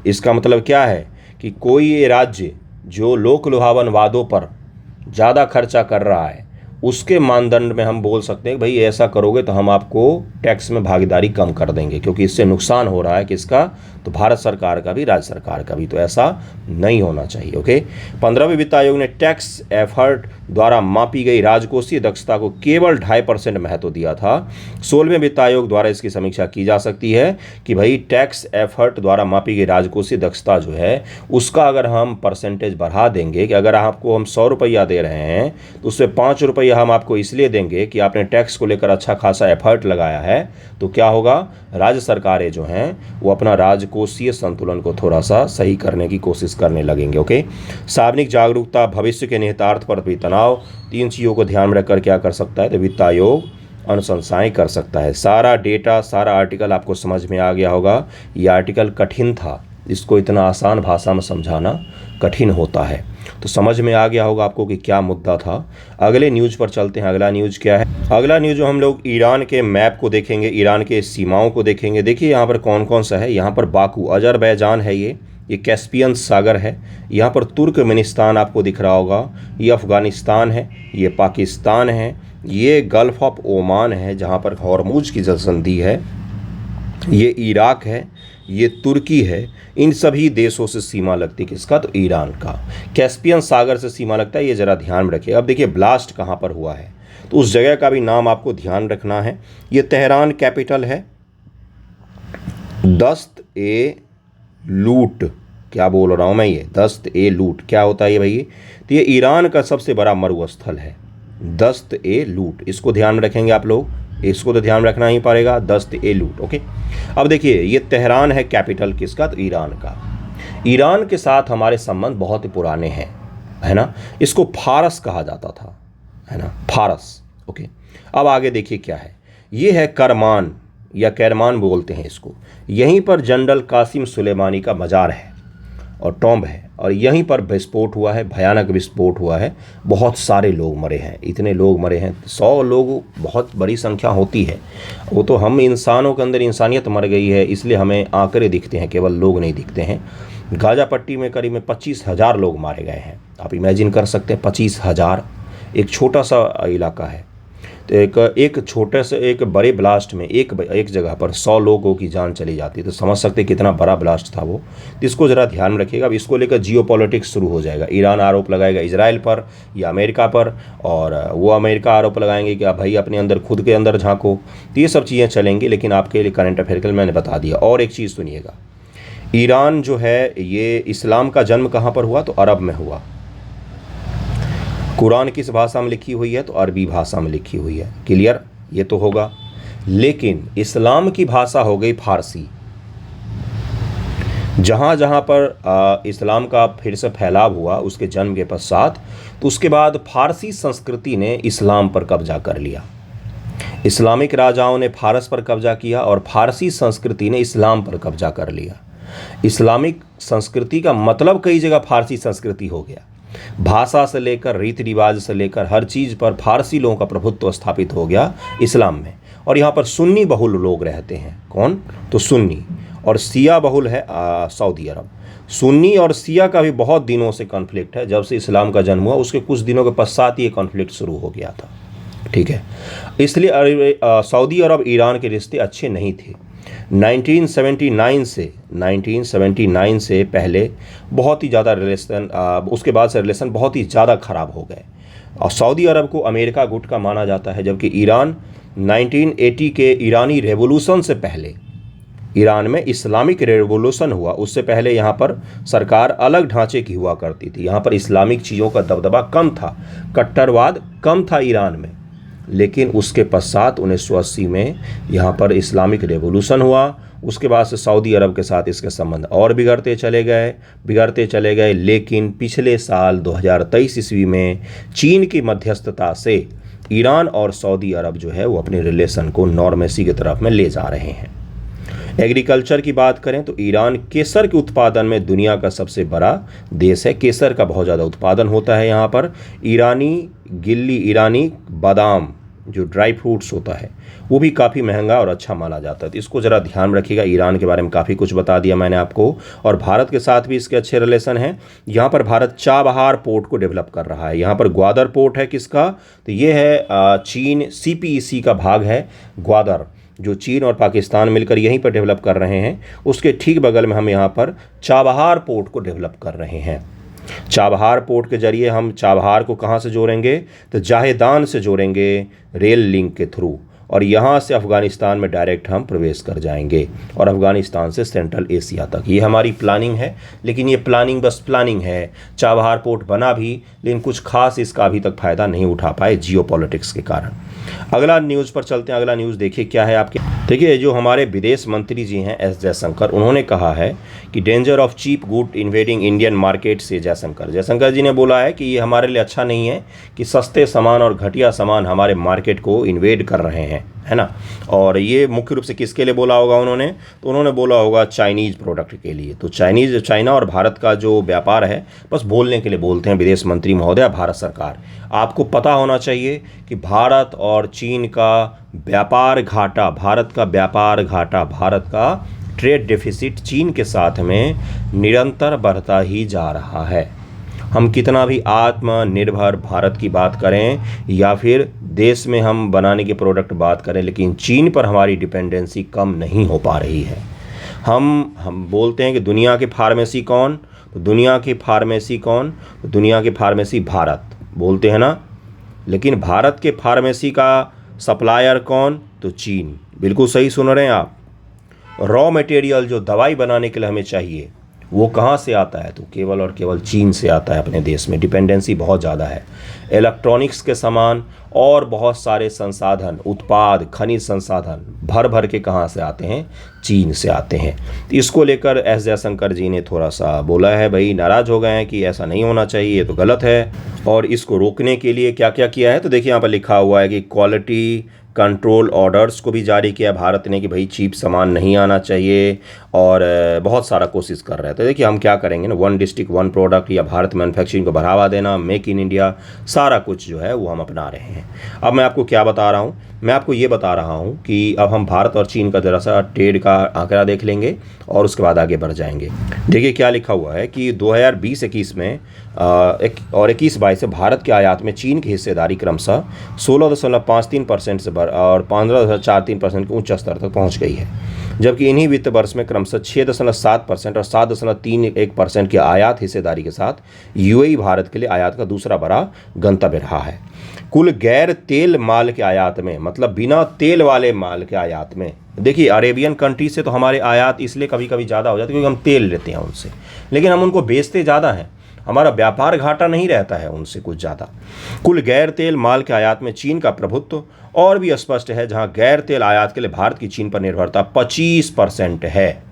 इसका मतलब क्या है कि कोई ये राज्य जो लोक लुभावन वादों पर ज़्यादा खर्चा कर रहा है, उसके मानदंड में हम बोल सकते हैं भाई ऐसा करोगे तो हम आपको टैक्स में भागीदारी कम कर देंगे, क्योंकि इससे नुकसान हो रहा है किसका, तो भारत सरकार का भी, राज्य सरकार का भी। तो ऐसा नहीं होना चाहिए। ओके, 15वें वित्त आयोग ने टैक्स एफर्ट द्वारा मापी गई राजकोषीय दक्षता को केवल 2.5% महत्व दिया था। 16वें वित्त आयोग द्वारा इसकी समीक्षा की जा सकती है कि भाई टैक्स एफर्ट द्वारा मापी गई राजकोषीय दक्षता जो है उसका अगर हम परसेंटेज बढ़ा देंगे कि अगर आपको हम 100 रुपया दे रहे हैं तो उससे 5 रुपया हम आपको इसलिए देंगे कि आपने टैक्स को लेकर अच्छा खासा एफर्ट लगाया है, तो क्या होगा, राज्य सरकारें जो हैं वो अपना राजकोषीय संतुलन को थोड़ा सा सही करने की कोशिश करने लगेंगे। ओके, सार्वजनिक जागरूकता, भविष्य के निहितार्थ पर भी तनाव, 3 चीज़ों को ध्यान में रखकर क्या कर सकता है, तो वित्त आयोग अनुशंसाएं कर सकता है। सारा डेटा, सारा आर्टिकल आपको समझ में आ गया होगा। ये आर्टिकल कठिन था, इसको इतना आसान भाषा में समझाना कठिन होता है, तो समझ में आ गया होगा आपको कि क्या मुद्दा था। अगले न्यूज़ पर चलते हैं। अगला न्यूज़ क्या है? अगला न्यूज़ जो हम लोग ईरान के मैप को देखेंगे, ईरान के सीमाओं को देखेंगे। देखिए यहाँ पर कौन कौन सा है। यहाँ पर बाकू अजरबैजान है, ये कैस्पियन सागर है। यहाँ पर तुर्कमेनिस्तान आपको दिख रहा होगा, ये अफ़गानिस्तान है, ये पाकिस्तान है, ये गल्फ़ ऑफ ओमान है जहाँ पर हॉर्मुज की जलसंधि है, ये इराक है, ये तुर्की है। इन सभी देशों से सीमा लगती है किसका, तो ईरान का। कैस्पियन सागर से सीमा लगता है, ये ज़रा ध्यान में रखिए। अब देखिए ब्लास्ट कहाँ पर हुआ है, तो उस जगह का भी नाम आपको ध्यान रखना है। ये तेहरान कैपिटल है। दस्त ए लूट, क्या बोल रहा हूँ मैं, ये दस्त ए लूट क्या होता है ये भाई, तो ये ईरान का सबसे बड़ा मरुस्थल है, दस्त ए लूट। इसको ध्यान में रखेंगे आप लोग, इसको तो ध्यान रखना ही पड़ेगा, दस्त ए लूट। ओके, अब देखिए ये तेहरान है कैपिटल किसका, तो ईरान का। ईरान के साथ हमारे संबंध बहुत ही पुराने हैं, है ना। इसको फारस कहा जाता था, है ना, फारस। ओके, अब आगे देखिए क्या है। ये है करमान या कैरमान बोलते हैं इसको। यहीं पर जनरल कासिम सुलेमानी का मज़ार है और टॉम्ब है, और यहीं पर विस्फोट हुआ है, भयानक विस्फोट हुआ है। बहुत सारे लोग मरे हैं, इतने लोग मरे हैं, 100 लोग बहुत बड़ी संख्या होती है। वो तो हम इंसानों के अंदर इंसानियत मर गई है, इसलिए हमें आंकड़े दिखते हैं, केवल लोग नहीं दिखते हैं। गाज़ा पट्टी में करीब 25,000 लोग मारे गए हैं। आप इमेजिन कर सकते हैं 25,000, एक छोटा सा इलाका है। तो एक छोटे से एक बड़े ब्लास्ट में एक जगह पर 100 लोगों की जान चली जाती है, तो समझ सकते हैं कितना बड़ा ब्लास्ट था वो। तो इसको ज़रा ध्यान में रखिएगा। अब इसको लेकर जियोपॉलिटिक्स शुरू हो जाएगा। ईरान आरोप लगाएगा इजराइल पर या अमेरिका पर, और वो अमेरिका आरोप लगाएंगे कि आप भाई अपने अंदर खुद के अंदर झांको। तो ये सब चीज़ें चलेंगी, लेकिन आपके लिए करंट अफेयर के लिए मैंने बता दिया। और एक चीज़ सुनिएगा, ईरान जो है ये इस्लाम का जन्म कहाँ पर हुआ? तो अरब में हुआ। कुरान किस भाषा में लिखी हुई है? तो अरबी भाषा में लिखी हुई है। क्लियर? ये तो होगा। लेकिन इस्लाम की भाषा हो गई फारसी। जहाँ जहाँ पर इस्लाम का फिर से फैलाव हुआ उसके जन्म के पश्चात, तो उसके बाद फारसी संस्कृति ने इस्लाम पर कब्जा कर लिया। इस्लामिक राजाओं ने फारस पर कब्जा किया और फारसी संस्कृति ने इस्लाम पर कब्जा कर लिया। इस्लामिक संस्कृति का मतलब कई जगह फारसी संस्कृति हो गया। भाषा से लेकर रीति रिवाज से लेकर हर चीज़ पर फारसी लोगों का प्रभुत्व स्थापित हो गया इस्लाम में। और यहाँ पर सुन्नी बहुल लोग रहते हैं। कौन? तो सुन्नी। और सिया बहुल है सऊदी अरब। सुन्नी और सिया का भी बहुत दिनों से कॉन्फ्लिक्ट है। जब से इस्लाम का जन्म हुआ उसके कुछ दिनों के पश्चात ये कॉन्फ्लिक्ट शुरू हो गया था। ठीक है, इसलिए सऊदी अरब ईरान के रिश्ते अच्छे नहीं थे। 1979 से पहले बहुत ही ज़्यादा रिलेशन, उसके बाद से रिलेशन बहुत ही ज़्यादा ख़राब हो गए। और सऊदी अरब को अमेरिका गुट का माना जाता है, जबकि ईरान 1980 के ईरानी रेवोल्यूशन से पहले, ईरान में इस्लामिक रेवोल्यूशन हुआ उससे पहले यहाँ पर सरकार अलग ढांचे की हुआ करती थी। यहाँ पर इस्लामिक चीज़ों का दबदबा कम था, कट्टरवाद कम था ईरान में। लेकिन उसके पश्चात 1980 में यहाँ पर इस्लामिक रेवोल्यूशन हुआ। उसके बाद से सऊदी अरब के साथ इसके संबंध और बिगड़ते चले गए। लेकिन पिछले साल 2023 ईस्वी में चीन की मध्यस्थता से ईरान और सऊदी अरब जो है वो अपने रिलेशन को नॉर्मेसी की तरफ में ले जा रहे हैं। एग्रीकल्चर की बात करें तो ईरान केसर के उत्पादन में दुनिया का सबसे बड़ा देश है। केसर का बहुत ज़्यादा उत्पादन होता है यहाँ पर। ईरानी बादाम जो ड्राई फ्रूट्स होता है वो भी काफ़ी महंगा और अच्छा माना जाता है। तो इसको ज़रा ध्यान रखिएगा। ईरान के बारे में काफ़ी कुछ बता दिया मैंने आपको। और भारत के साथ भी इसके अच्छे रिलेशन हैं। यहाँ पर भारत चाबहार पोर्ट को डेवलप कर रहा है। यहाँ पर ग्वादर पोर्ट है किसका? तो ये है चीन CPEC का भाग है ग्वादर, जो चीन और पाकिस्तान मिलकर यहीं पर डेवलप कर रहे हैं। उसके ठीक बगल में हम यहाँ पर चाबहार पोर्ट को डेवलप कर रहे हैं। चाबहार पोर्ट के जरिए हम चाबहार को कहाँ से जोड़ेंगे? तो जाहेदान से जोड़ेंगे रेल लिंक के थ्रू, और यहाँ से अफ़गानिस्तान में डायरेक्ट हम प्रवेश कर जाएंगे, और अफ़गानिस्तान से सेंट्रल एशिया तक। ये हमारी प्लानिंग है, लेकिन ये प्लानिंग बस प्लानिंग है। चाबहार पोर्ट बना भी, लेकिन कुछ खास इसका अभी तक फ़ायदा नहीं उठा पाए जियोपॉलिटिक्स के कारण। अगला न्यूज़ पर चलते हैं। अगला न्यूज़ देखिए क्या है आपके। देखिए, जो हमारे विदेश मंत्री जी हैं एस जयशंकर, उन्होंने कहा है कि danger of cheap good invading Indian market से जयशंकर जी ने बोला है कि ये हमारे लिए अच्छा नहीं है कि सस्ते सामान और घटिया सामान हमारे मार्केट को इन्वेड कर रहे हैं, है ना। और ये मुख्य रूप से किसके लिए बोला होगा उन्होंने? तो उन्होंने बोला होगा चाइनीज़ प्रोडक्ट के लिए। तो चाइना और भारत का जो व्यापार है बस बोलने के लिए बोलते हैं विदेश मंत्री महोदय, भारत सरकार। आपको पता होना चाहिए कि भारत और चीन का व्यापार घाटा, भारत का ट्रेड डेफिसिट चीन के साथ में निरंतर बढ़ता ही जा रहा है। हम कितना भी आत्मनिर्भर भारत की बात करें या फिर देश में हम बनाने के प्रोडक्ट बात करें, लेकिन चीन पर हमारी डिपेंडेंसी कम नहीं हो पा रही है। हम बोलते हैं कि दुनिया की फार्मेसी कौन? तो दुनिया की फार्मेसी भारत बोलते हैं ना। लेकिन भारत के फार्मेसी का सप्लायर कौन? तो चीन। बिल्कुल सही सुन रहे हैं आप। रॉ मटेरियल जो दवाई बनाने के लिए हमें चाहिए वो कहाँ से आता है? तो केवल और केवल चीन से आता है। अपने देश में डिपेंडेंसी बहुत ज़्यादा है। इलेक्ट्रॉनिक्स के सामान और बहुत सारे संसाधन, उत्पाद, खनिज संसाधन भर भर के कहाँ से आते हैं, चीन से आते हैं। इसको लेकर एस जयशंकर जी ने थोड़ा सा बोला है, भाई नाराज़ हो गए हैं कि ऐसा नहीं होना चाहिए, ये तो गलत है। और इसको रोकने के लिए क्या क्या किया है, तो देखिए यहाँ पर लिखा हुआ है कि क्वालिटी कंट्रोल ऑर्डर्स को भी जारी किया भारत ने कि भाई चीप सामान नहीं आना चाहिए, और बहुत सारा कोशिश कर रहे हैं। तो देखिए हम क्या करेंगे ना, वन डिस्ट्रिक्ट वन प्रोडक्ट या भारत मैन्युफैक्चरिंग को बढ़ावा देना, मेक इन इंडिया, सारा कुछ जो है वो हम अपना रहे हैं। अब मैं आपको क्या बता रहा हूँ, मैं आपको ये बता रहा हूँ कि अब हम भारत और चीन का ज़रा सा ट्रेड का आंकड़ा देख लेंगे और उसके बाद आगे बढ़ जाएंगे। देखिए क्या लिखा हुआ है कि 2020-21 में और 21-22 से भारत के आयात में चीन की हिस्सेदारी क्रमशः 16.53% से और 15.43% के उच्च स्तर तक पहुँच गई है, जबकि इन्हीं वित्त वर्ष में क्रमशः 6.7% और 7.31% की आयात हिस्सेदारी के साथ यूएई भारत के लिए आयात का दूसरा बड़ा गंतव्य रहा है। कुल गैर तेल माल के आयात में, मतलब बिना तेल वाले माल के आयात में, देखिए अरेबियन कंट्री से तो हमारे आयात इसलिए कभी कभी ज़्यादा हो जाती है क्योंकि हम तेल लेते हैं उनसे, लेकिन हम उनको बेचते ज़्यादा हैं, हमारा व्यापार घाटा नहीं रहता है उनसे कुछ ज़्यादा। कुल गैर तेल माल के आयात में चीन का प्रभुत्व और भी स्पष्ट है, जहां गैर तेल आयात के लिए भारत की चीन पर निर्भरता 25% है।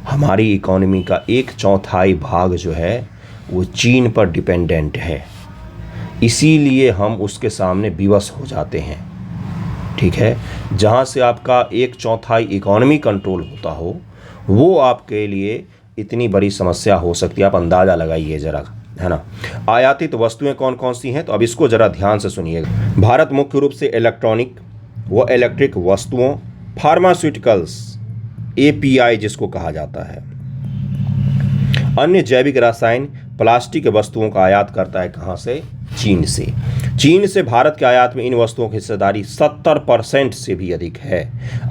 हमारी इकोनॉमी का 1/4 भाग जो है वो चीन पर डिपेंडेंट है, इसीलिए हम उसके सामने विवश हो जाते हैं। ठीक है, जहां से आपका 1/4 इकोनॉमी कंट्रोल होता हो, वो आपके लिए इतनी बड़ी समस्या हो सकती है, आप अंदाज़ा लगाइए ज़रा, है ना। आयातित वस्तुएं कौन कौन सी हैं, तो अब इसको ज़रा ध्यान से सुनिएगा। भारत मुख्य रूप से इलेक्ट्रॉनिक व इलेक्ट्रिक वस्तुओं, फार्मास्यूटिकल्स, API जिसको कहा जाता है, अन्य जैविक रसायन, प्लास्टिक वस्तुओं का आयात करता है। कहाँ से? चीन से। चीन से भारत के आयात में इन वस्तुओं की हिस्सेदारी 70% से भी अधिक है।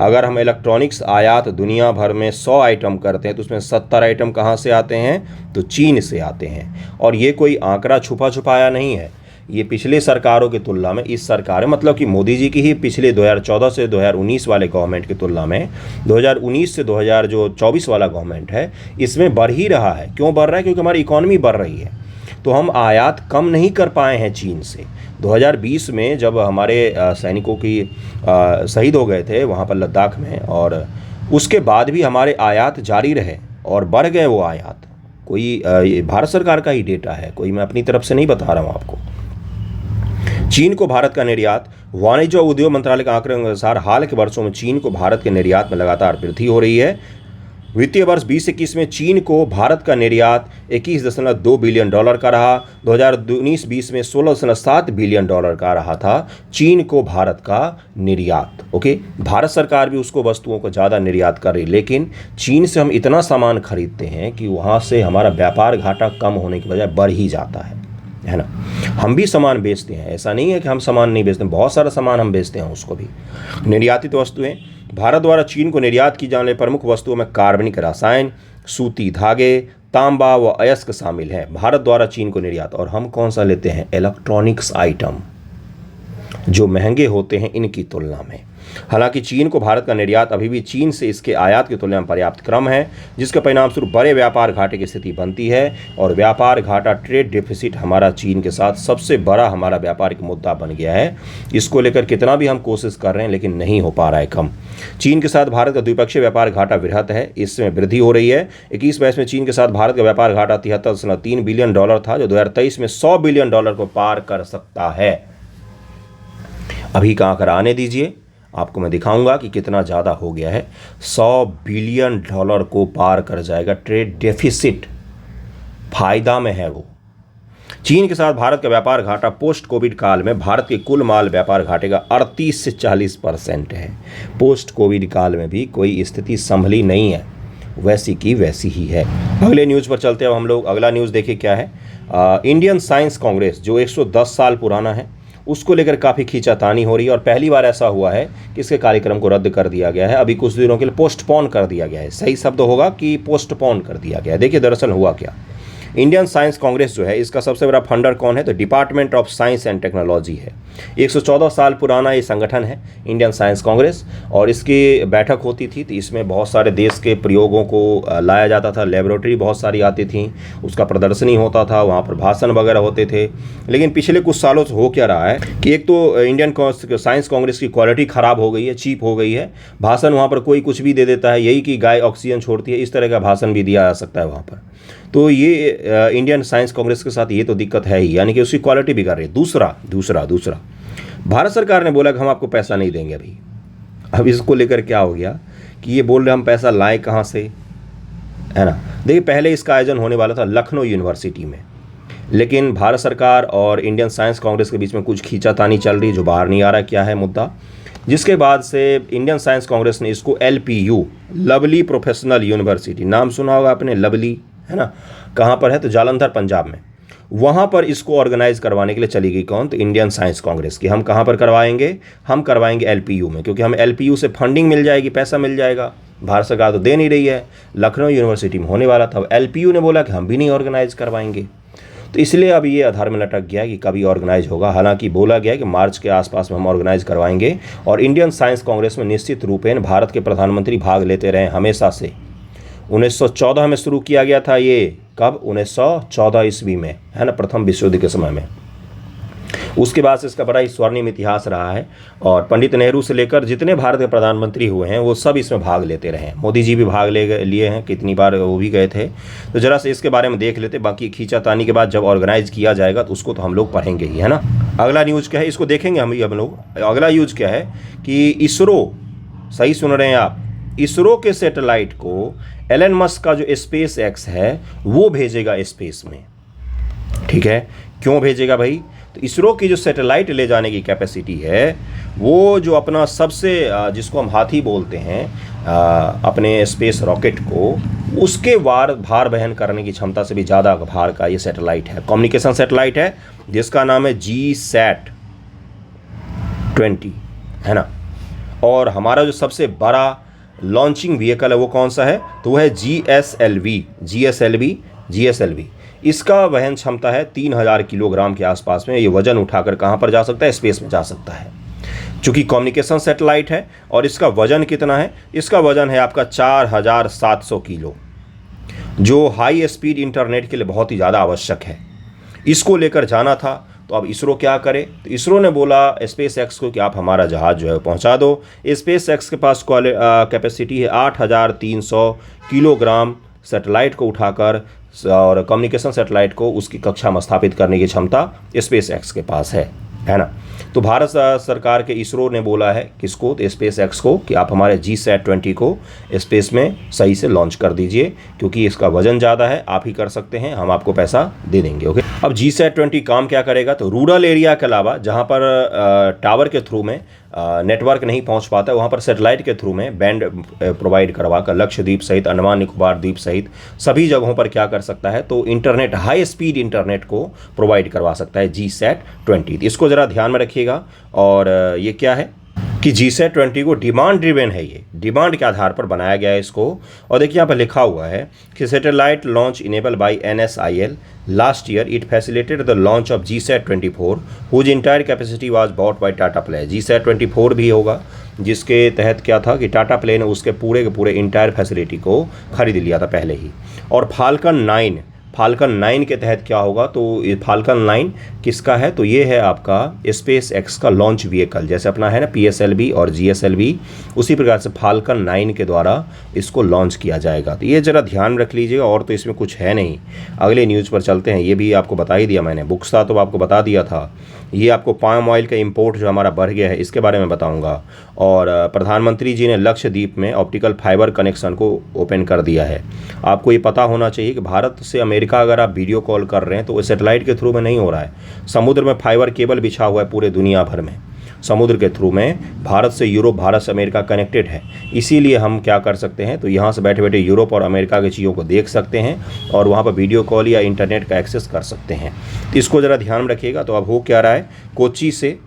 अगर हम इलेक्ट्रॉनिक्स आयात दुनिया भर में 100 आइटम करते हैं तो उसमें 70 आइटम कहाँ से आते हैं, तो चीन से आते हैं। और ये कोई आंकड़ा छुपा छुपाया नहीं है, ये पिछले सरकारों की तुलना में इस सरकार में, मतलब कि मोदी जी की ही पिछले 2014 से 2019 वाले गवर्नमेंट की तुलना में 2019 से 2024 वाला गवर्नमेंट है, इसमें बढ़ ही रहा है। क्यों बढ़ रहा है? क्योंकि हमारी इकॉनमी बढ़ रही है, तो हम आयात कम नहीं कर पाए हैं चीन से। 2020 में जब हमारे सैनिकों की शहीद हो गए थे वहाँ पर लद्दाख में, और उसके बाद भी हमारे आयात जारी रहे और बढ़ गए वो आयात। कोई ये भारत सरकार का ही डेटा है, कोई मैं अपनी तरफ से नहीं बता रहा हूँ आपको। चीन को भारत का निर्यात, वाणिज्य और उद्योग मंत्रालय के आंकड़ों के अनुसार हाल के वर्षों में चीन को भारत के निर्यात में लगातार वृद्धि हो रही है। वित्तीय वर्ष 2021 में चीन को भारत का निर्यात $21.2 बिलियन का रहा। 2019-20 में $16.7 बिलियन का रहा था चीन को भारत का निर्यात। ओके, भारत सरकार भी उसको वस्तुओं को ज़्यादा निर्यात कर रही, लेकिन चीन से हम इतना सामान खरीदते हैं कि वहाँ से हमारा व्यापार घाटा कम होने की बजाय बढ़ ही जाता है ना। हम भी सामान बेचते हैं, ऐसा नहीं है कि हम सामान नहीं बेचते, बहुत सारा सामान हम बेचते हैं उसको भी। निर्यातित वस्तुएं, भारत द्वारा चीन को निर्यात की जाने वाली प्रमुख वस्तुओं में कार्बनिक रसायन, सूती धागे, तांबा व अयस्क शामिल हैं। भारत द्वारा चीन को निर्यात, और हम कौन सा लेते हैं? इलेक्ट्रॉनिक्स आइटम, जो महंगे होते हैं इनकी तुलना में। हालांकि चीन को भारत का निर्यात अभी भी चीन से इसके आयात की तुलना में पर्याप्त कम है, जिसके परिणाम स्वरूप बड़े व्यापार घाटे की स्थिति बनती है। और व्यापार घाटा, ट्रेड डेफिसिट, हमारा चीन के साथ सबसे बड़ा हमारा व्यापारिक मुद्दा बन गया है। इसको लेकर कितना भी हम कोशिश कर रहे हैं लेकिन नहीं हो पा रहा है कम। चीन के साथ भारत का द्विपक्षीय व्यापार घाटा वृहत है, इसमें वृद्धि हो रही है। 21-22 में चीन के साथ भारत का व्यापार घाटा $73.3 बिलियन था, जो 2023 में $100 बिलियन को पार कर सकता है। अभी का आंकड़ा आने दीजिए, आपको मैं दिखाऊंगा कि कितना ज़्यादा हो गया है। $100 बिलियन को पार कर जाएगा। ट्रेड डेफिसिट, फायदा में है वो। चीन के साथ भारत का व्यापार घाटा पोस्ट कोविड काल में भारत के कुल माल व्यापार घाटे का 38 से 40% है। पोस्ट कोविड काल में भी कोई स्थिति संभली नहीं है, वैसी की वैसी ही है। अगले न्यूज़ पर चलते हैं हम लोग। अगला न्यूज़ देखिए क्या है। इंडियन साइंस कांग्रेस जो 110 साल पुराना है, उसको लेकर काफ़ी खींचातानी हो रही है। और पहली बार ऐसा हुआ है कि इसके कार्यक्रम को रद्द कर दिया गया है, अभी कुछ दिनों के लिए पोस्टपोन कर दिया गया है। सही शब्द होगा कि पोस्टपोन कर दिया गया है। देखिए दरअसल हुआ क्या। इंडियन साइंस कांग्रेस जो है इसका सबसे बड़ा फंडर कौन है, तो department of science and technology है। 114 साल पुराना ये संगठन है इंडियन साइंस कांग्रेस, और इसकी बैठक होती थी तो इसमें बहुत सारे देश के प्रयोगों को लाया जाता था, लेबोरेटरी बहुत सारी आती थी, उसका प्रदर्शनी होता था, वहाँ पर भाषण वगैरह होते थे। लेकिन पिछले कुछ सालों से हो क्या रहा है कि एक तो इंडियन साइंस कांग्रेस की क्वालिटी ख़राब हो गई है, चीप हो गई है, भाषण वहाँ पर कोई कुछ भी दे देता है, यही कि गाय ऑक्सीजन छोड़ती है, इस तरह का भाषण भी दिया जा सकता है वहाँ पर। तो ये इंडियन साइंस कांग्रेस के साथ ये तो दिक्कत है ही, यानी कि उसकी क्वालिटी बिगड़ रही है। दूसरा भारत सरकार ने बोला कि हम आपको पैसा नहीं देंगे अभी। अब इसको लेकर क्या हो गया कि ये बोल रहे हम पैसा लाएं कहाँ से, है ना। देखिए पहले इसका आयोजन होने वाला था लखनऊ यूनिवर्सिटी में, लेकिन भारत सरकार और इंडियन साइंस कांग्रेस के बीच में कुछ खींचातानी चल रही, जो बाहर नहीं आ रहा क्या है मुद्दा, जिसके बाद से इंडियन साइंस कांग्रेस ने इसको LPU, लवली प्रोफेशनल यूनिवर्सिटी, नाम सुना होगा आपने, लवली, है ना, कहाँ पर है, तो जालंधर पंजाब में, वहाँ पर इसको ऑर्गेनाइज करवाने के लिए चली गई कौन, तो इंडियन साइंस कांग्रेस की। हम कहाँ पर करवाएंगे, हम करवाएंगे LPU में, क्योंकि हम LPU से फंडिंग मिल जाएगी, पैसा मिल जाएगा, भारत सरकार तो दे नहीं रही है। लखनऊ यूनिवर्सिटी में होने वाला था, LPU ने बोला कि हम भी नहीं ऑर्गेनाइज करवाएंगे, तो इसलिए अब ये आधार में लटक गया कि कभी ऑर्गेनाइज होगा। हालांकि बोला गया कि मार्च के आसपास में हम ऑर्गेनाइज करवाएंगे। और इंडियन साइंस कांग्रेस में निश्चित रूपेण भारत के प्रधानमंत्री भाग लेते रहे हमेशा से। 1914 में शुरू किया गया था ये, कब, 1914 ईस्वी में, है ना, प्रथम विश्व युद्ध के समय में। उसके बाद से इसका बड़ा ही स्वर्णिम इतिहास रहा है, और पंडित नेहरू से लेकर जितने भारत के प्रधानमंत्री हुए हैं वो सब इसमें भाग लेते रहे हैं। मोदी जी भी भाग लिए हैं, कितनी बार वो भी गए थे। तो जरा से इसके बारे में देख लेते, बाकी खींचातानी के बाद जब ऑर्गेनाइज किया जाएगा तो उसको तो हम लोग पढ़ेंगे ही, है ना। अगला न्यूज़ क्या है, इसको देखेंगे हम लोग। अगला न्यूज़ क्या है कि इसरो, सही सुन रहे हैं आप, इसरो के सैटेलाइट को एलन मस्क का जो SpaceX है वो भेजेगा स्पेस में। ठीक है, क्यों भेजेगा भाई, तो इसरो की जो सैटेलाइट ले जाने की कैपेसिटी है, वो जो अपना सबसे जिसको हम हाथी बोलते हैं अपने स्पेस रॉकेट को, उसके भार वहन करने की क्षमता से भी ज़्यादा भार का ये सैटेलाइट है। कम्युनिकेशन सैटेलाइट है जिसका नाम है GSAT-20, है ना। और हमारा जो सबसे बड़ा लॉन्चिंग व्हीकल है वो कौन सा है, तो वह है GSLV। इसका वहन क्षमता है 3000 किलोग्राम के आसपास में। ये वजन उठाकर कहाँ पर जा सकता है, स्पेस में जा सकता है। चूँकि कम्युनिकेशन सैटेलाइट है, और इसका वजन कितना है, इसका वजन है आपका 4700 किलो, जो हाई स्पीड इंटरनेट के लिए बहुत ही ज़्यादा आवश्यक है। इसको लेकर जाना था, तो अब इसरो क्या करे, तो इसरो ने बोला SpaceX को कि आप हमारा जहाज़ जो है पहुंचा दो। SpaceX के पास कैपेसिटी है 8300 किलोग्राम सैटेलाइट को उठाकर, और कम्युनिकेशन सैटेलाइट को उसकी कक्षा में स्थापित करने की क्षमता SpaceX के पास है ना। तो भारत सरकार के इसरो ने बोला है किसको, तो SpaceX को, कि आप हमारे GSAT-20 को स्पेस में सही से लॉन्च कर दीजिए, क्योंकि इसका वजन ज़्यादा है, आप ही कर सकते हैं, हम आपको पैसा दे देंगे। ओके, अब GSAT-20 काम क्या करेगा, तो रूरल एरिया के अलावा जहाँ पर टावर के थ्रू में नेटवर्क नहीं पहुंच पाता है, वहाँ पर सैटेलाइट के थ्रू में बैंड प्रोवाइड करवा कर लक्षद्वीप सहित, अंडमान निकोबार द्वीप सहित सभी जगहों पर क्या कर सकता है, तो इंटरनेट, हाई स्पीड इंटरनेट को प्रोवाइड करवा सकता है GSAT-20। इसको ज़रा ध्यान में रखिएगा। और ये क्या है कि GSAT-20 को डिमांड ड्रिवेन है, ये डिमांड के आधार पर बनाया गया है इसको। और देखिए यहाँ पर लिखा हुआ है कि satellite launch enable by NSIL last year it facilitated the launch of GSAT-24 whose entire capacity was bought by Tata play. GSAT-24 भी होगा, जिसके तहत क्या था कि टाटा प्ले ने उसके पूरे के पूरे इंटायर फैसिलिटी को खरीद लिया था पहले ही। और फाल्कन 9 के तहत क्या होगा, तो ये फाल्कन 9 किसका है, तो ये है आपका SpaceX का लॉन्च व्हीकल, जैसे अपना है ना PSLV और GSLV, उसी प्रकार से फाल्कन 9 के द्वारा इसको लॉन्च किया जाएगा। तो ये ज़रा ध्यान रख लीजिएगा, और तो इसमें कुछ है नहीं। अगले न्यूज़ पर चलते हैं, ये भी आपको बता ही दिया मैंने, बुक्स था तो आपको बता दिया था। ये आपको पाम ऑयल का इंपोर्ट जो हमारा बढ़ गया है इसके बारे में बताऊंगा। और प्रधानमंत्री जी ने लक्षद्वीप में ऑप्टिकल फाइबर कनेक्शन को ओपन कर दिया है। आपको ये पता होना चाहिए कि भारत से अमेरिका अगर आप वीडियो कॉल कर रहे हैं तो वो सैटेलाइट के थ्रू में नहीं हो रहा है, समुद्र में फाइबर केबल बिछा हुआ है पूरे दुनिया भर में। समुद्र के थ्रू में भारत से यूरोप, भारत से अमेरिका कनेक्टेड है। इसीलिए हम क्या कर सकते हैं, तो यहाँ से बैठे बैठे यूरोप और अमेरिका की चीज़ों को देख सकते हैं और वहाँ पर वीडियो कॉल या इंटरनेट का एक्सेस कर सकते हैं। तो इसको ज़रा ध्यान में रखिएगा। तो अब हो क्या रहा है, कोच्चि से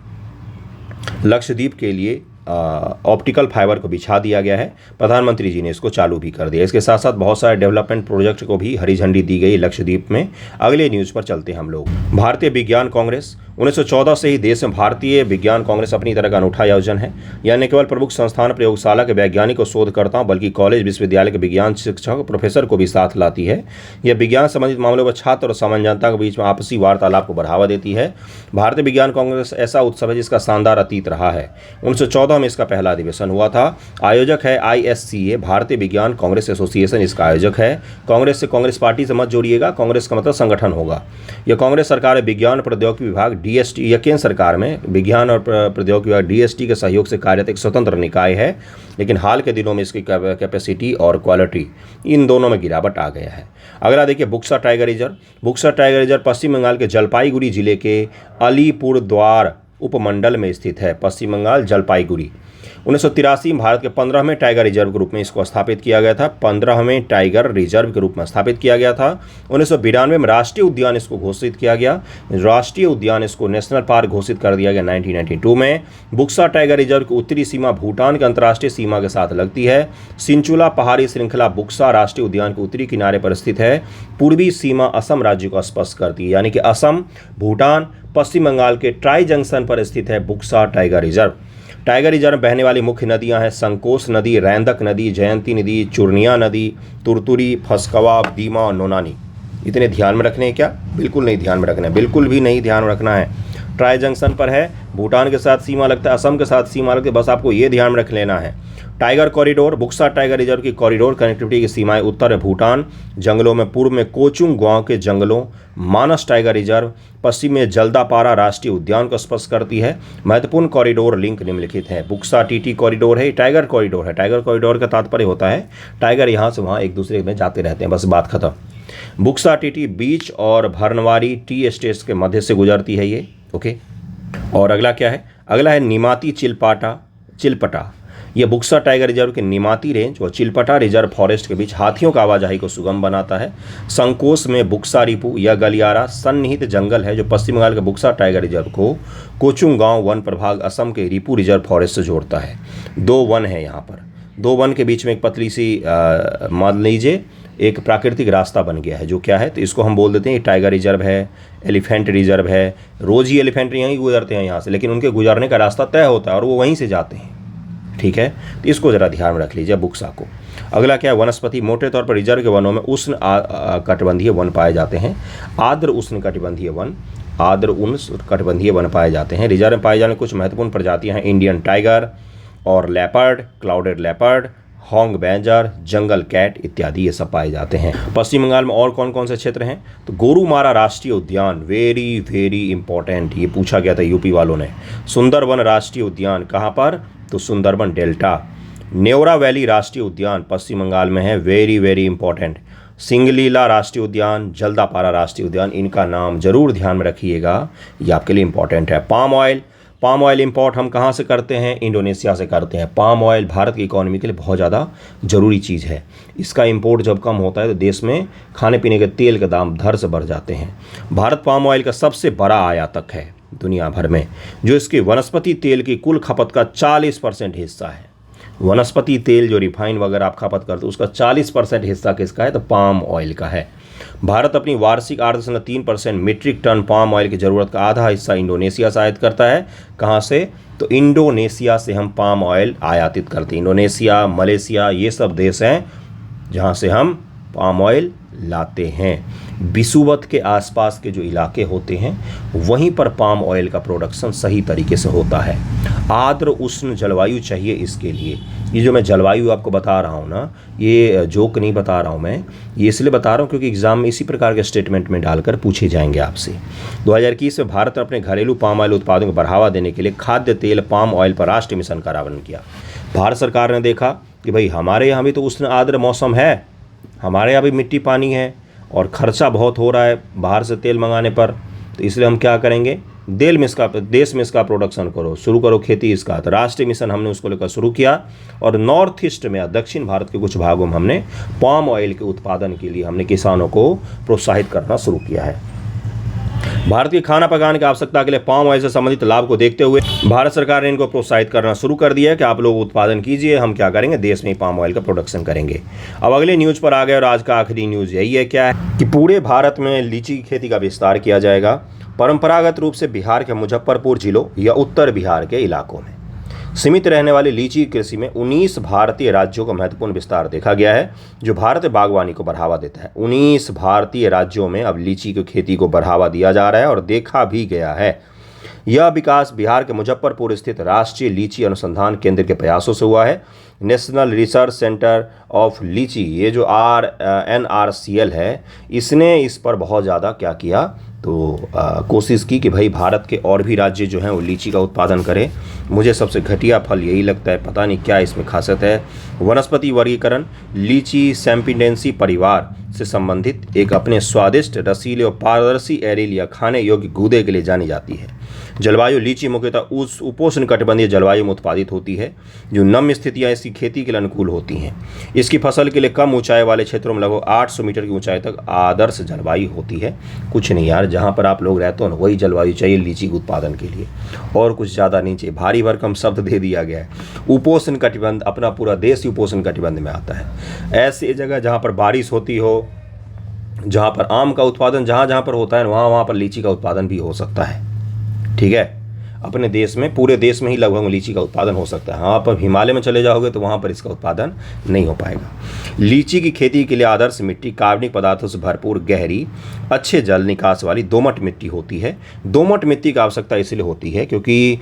लक्षद्वीप के लिए ऑप्टिकल फाइबर को बिछा दिया गया है। प्रधानमंत्री जी ने इसको चालू भी कर दिया। इसके साथ साथ बहुत सारे डेवलपमेंट प्रोजेक्ट को भी हरी झंडी दी गई लक्षद्वीप में। अगले न्यूज़ पर चलते हैं हम लोग। भारतीय विज्ञान कांग्रेस 1914 से ही देश में भारतीय विज्ञान कांग्रेस अपनी तरह का अनूठा आयोजन है। यह न केवल प्रमुख संस्थान प्रयोगशाला के वैज्ञानिक और शोधकर्ताओं बल्कि कॉलेज विश्वविद्यालय के विज्ञान शिक्षक प्रोफेसर को भी साथ लाती है। यह विज्ञान संबंधित मामलों पर छात्र और सामान्य जनता के बीच में आपसी वार्तालाप को बढ़ावा देती है। भारतीय विज्ञान कांग्रेस ऐसा उत्सव है जिसका शानदार अतीत रहा है। 1914 में इसका पहला अधिवेशन हुआ था। आयोजक है ISCA, भारतीय विज्ञान कांग्रेस एसोसिएशन इसका आयोजक है। कांग्रेस से कांग्रेस पार्टी से मत जोड़िएगा, कांग्रेस का मतलब संगठन होगा। यह कांग्रेस सरकार विज्ञान और प्रौद्योगिकी विभाग DST या केंद्र सरकार में विज्ञान और प्रौद्योगिकी विभाग DST के सहयोग से कार्यरत एक स्वतंत्र निकाय है, लेकिन हाल के दिनों में इसकी कैपेसिटी और क्वालिटी इन दोनों में गिरावट आ गया है। अगला देखिए Buxa tiger reserve. Buxa tiger reserve Paschim Bangal के जलपाईगुड़ी जिले के अलीपुरद्वार उपमंडल में स्थित है। पश्चिम बंगाल जलपाईगुड़ी। 1983 में भारत के 15वें टाइगर रिजर्व के रूप में इसको स्थापित किया गया था। 15वें टाइगर रिजर्व के रूप में स्थापित किया गया था। 1992 में राष्ट्रीय उद्यान इसको घोषित किया गया। राष्ट्रीय उद्यान इसको नेशनल पार्क घोषित कर दिया गया 1992 में। बुक्सा टाइगर रिजर्व की उत्तरी सीमा भूटान के अंतर्राष्ट्रीय सीमा के साथ लगती है। सिंचुला पहाड़ी श्रृंखला बुक्सा राष्ट्रीय उद्यान के उत्तरी किनारे पर स्थित है। पूर्वी सीमा असम राज्य को स्पर्श करती है, यानी कि असम, भूटान, पश्चिम बंगाल के ट्राई जंक्शन पर स्थित है Buxa tiger reserve. Tiger reserve में बहने वाली मुख्य नदियां हैं संकोस नदी, रैंदक नदी, जयंती नदी, चूर्निया नदी, तुरतुरी, फसकवा, दीमा और नोनानी। इतने ध्यान में रखने हैं क्या? बिल्कुल नहीं ध्यान में रखना है, बिल्कुल भी नहीं ध्यान में रखना है। ट्राई जंक्शन पर है, भूटान के साथ सीमा लगता है, असम के साथ सीमा लगती है, बस आपको ये ध्यान में रख लेना है। Tiger corridor, Buxa tiger reserve की कॉरिडोर कनेक्टिविटी की सीमाएं उत्तर में भूटान जंगलों में, पूर्व में कोचुंग गांव के जंगलों, मानस टाइगर रिजर्व, पश्चिम में जल्दापारा राष्ट्रीय उद्यान को स्पर्श करती है। महत्वपूर्ण कॉरिडोर लिंक निम्नलिखित है। बुक्सा TT कॉरिडोर है, टाइगर कॉरिडोर है। टाइगर कॉरिडोर का तात्पर्य होता है टाइगर यहाँ से वहाँ एक दूसरे में जाते रहते हैं, बस बात खत्म। बुक्सा TT बीच और भरनवारी टी एस्टेट्स के मध्य से गुजरती है ये, ओके। और अगला क्या है? अगला है निमाती चिलपटा। यह बुक्सा टाइगर रिजर्व के निमाती रेंज और चिलपटा रिजर्व फॉरेस्ट के बीच हाथियों का आवाजाही को सुगम बनाता है। संकोस में बुक्सा रिपू या गलियारा सन्निहित जंगल है जो पश्चिम बंगाल के बुक्सा टाइगर रिजर्व को कोचुंग गांव वन प्रभाग असम के रिपू रिजर्व फॉरेस्ट से जोड़ता है। 2 वन है यहाँ पर, 2 वन के बीच में एक पतली सी मान लीजिए एक प्राकृतिक रास्ता बन गया है, जो क्या है तो इसको हम बोल देते हैं टाइगर रिजर्व है, एलिफेंट रिजर्व है। रोज ही एलिफेंट यहीं गुजरते हैं यहाँ से, लेकिन उनके गुजरने का रास्ता तय होता है और वो वहीं से जाते हैं, ठीक है। तो इसको ज़रा ध्यान में रख लीजिए बुक्सा को। अगला क्या है? वनस्पति। मोटे तौर पर रिजर्व के वनों में उष्ण कटिबंधीय वन पाए जाते हैं। आर्द्र उष्ण कटिबंधीय वन पाए जाते हैं। रिजर्व में पाए जाने कुछ महत्वपूर्ण प्रजातियां हैं इंडियन टाइगर और leopard, clouded leopard, hog badger, jungle cat इत्यादि ये सब पाए जाते हैं। पश्चिम बंगाल में और कौन कौन से क्षेत्र हैं? तो गोरुमारा राष्ट्रीय उद्यान, वेरी वेरी इंपॉर्टेंट, ये पूछा गया था यूपी वालों ने। सुंदरवन राष्ट्रीय उद्यान कहाँ पर? तो सुंदरबन डेल्टा। नेवरा वैली राष्ट्रीय उद्यान पश्चिम बंगाल में है, वेरी वेरी इंपॉर्टेंट। सिंगलीला राष्ट्रीय उद्यान, जल्दापारा राष्ट्रीय उद्यान, इनका नाम जरूर ध्यान में रखिएगा, ये आपके लिए इंपॉर्टेंट है। पाम ऑयल इंपोर्ट हम कहाँ से करते हैं? इंडोनेशिया से करते हैं। पाम ऑयल भारत की इकोनॉमी के लिए बहुत ज़्यादा ज़रूरी चीज़ है। इसका इंपोर्ट जब कम होता है तो देश में खाने पीने के तेल के दाम धड़ से बढ़ जाते हैं। भारत पाम ऑयल का सबसे बड़ा आयातक है दुनिया भर में, जो इसके वनस्पति तेल की कुल खपत का 40% हिस्सा है। वनस्पति तेल जो रिफाइन वगैरह आप खपत करते हो उसका 40% हिस्सा किसका है? तो पाम ऑयल का है। भारत अपनी वार्षिक 8.3% मीट्रिक टन पाम ऑयल की ज़रूरत का आधा हिस्सा इंडोनेशिया से आयात करता है। कहाँ से? तो इंडोनेशिया से हम पाम ऑयल आयातित करते हैं। इंडोनेशिया, मलेशिया ये सब देश हैं जहाँ से हम पाम ऑयल लाते हैं। विषुवत के आसपास के जो इलाके होते हैं वहीं पर पाम ऑयल का प्रोडक्शन सही तरीके से होता है। आर्द्र उष्ण जलवायु चाहिए इसके लिए। ये जो मैं जलवायु आपको बता रहा हूँ ना, ये जोक नहीं बता रहा हूँ मैं, ये इसलिए बता रहा हूँ क्योंकि एग्जाम में इसी प्रकार के स्टेटमेंट में डालकर पूछे जाएंगे आपसे। 2021 में भारत ने अपने घरेलू पाम ऑयल उत्पादन को बढ़ावा देने के लिए खाद्य तेल पाम ऑयल पर राष्ट्रीय मिशन का आरंभ किया। भारत सरकार ने देखा कि भाई हमारे यहाँ भी तो उष्ण आर्द्र मौसम है, हमारे यहाँ भी मिट्टी पानी है और खर्चा बहुत हो रहा है बाहर से तेल मंगाने पर, तो इसलिए हम क्या करेंगे? देश में इसका प्रोडक्शन करो, शुरू करो खेती इसका। तो राष्ट्रीय मिशन हमने उसको लेकर शुरू किया और नॉर्थ ईस्ट में, दक्षिण भारत के कुछ भागों में हमने पाम ऑयल के उत्पादन के लिए हमने किसानों को प्रोत्साहित करना शुरू किया है। भारत की खाना पकाने की आवश्यकता के लिए पाम ऑयल से संबंधित लाभ को देखते हुए भारत सरकार ने इनको प्रोत्साहित करना शुरू कर दिया है कि आप लोग उत्पादन कीजिए, हम क्या करेंगे, देश में ही पाम ऑयल का प्रोडक्शन करेंगे। अब अगले न्यूज़ पर आ गए और आज का आखिरी न्यूज़ यही है क्या है कि पूरे भारत में लीची की खेती का विस्तार किया जाएगा, परंपरागत रूप से बिहार के मुजफ्फरपुर जिलों या उत्तर बिहार के इलाकों में सीमित रहने वाली लीची कृषि में 19 भारतीय राज्यों का महत्वपूर्ण विस्तार देखा गया है, जो भारतीय बागवानी को बढ़ावा देता है। 19 भारतीय राज्यों में अब लीची की खेती को बढ़ावा दिया जा रहा है और देखा भी गया है। यह विकास बिहार के मुजफ्फरपुर स्थित राष्ट्रीय लीची अनुसंधान केंद्र के प्रयासों से हुआ है। नेशनल रिसर्च सेंटर ऑफ लीची, ये जो NRCL है, इसने इस पर बहुत ज़्यादा क्या किया, तो कोशिश की कि भाई भारत के और भी राज्य जो हैं वो लीची का उत्पादन करें। मुझे सबसे घटिया फल यही लगता है, पता नहीं क्या इसमें खासियत है। वनस्पति वर्गीकरण लीची सैम्पिडेंसी परिवार से संबंधित एक अपने स्वादिष्ट, रसीले और पारदर्शी एरिल या खाने योग्य गूदे के लिए जानी जाती है। जलवायु लीची मुख्यतः उस उपोष्ण कटिबंधीय जलवायु में उत्पादित होती है, जो नम्य स्थितियाँ इसकी खेती के लिए अनुकूल होती हैं। इसकी फसल के लिए कम ऊंचाई वाले क्षेत्रों में लगभग 800 मीटर की ऊंचाई तक आदर्श जलवायु होती है। कुछ नहीं यार, जहाँ पर आप लोग रहते हो ना वही जलवायु चाहिए लीची के उत्पादन के लिए, और कुछ ज़्यादा नहीं चाहिए। भारी भरकम शब्द दे दिया गया है। उपोष्ण कटिबंध, अपना पूरा देश ही उपोष्ण कटिबंध में आता है। ऐसी जगह जहाँ पर बारिश होती हो, जहाँ पर आम का उत्पादन जहाँ जहाँ पर होता है, वहाँ पर लीची का उत्पादन भी हो सकता है। ठीक है, अपने देश में, पूरे देश में ही लगभग लीची का उत्पादन हो सकता है। हाँ, आप हिमालय में चले जाओगे तो वहाँ पर इसका उत्पादन नहीं हो पाएगा। लीची की खेती के लिए आदर्श मिट्टी कार्बनिक पदार्थों से भरपूर, गहरी, अच्छे जल निकास वाली दोमट मिट्टी होती है। दोमट मिट्टी की आवश्यकता इसलिए होती है क्योंकि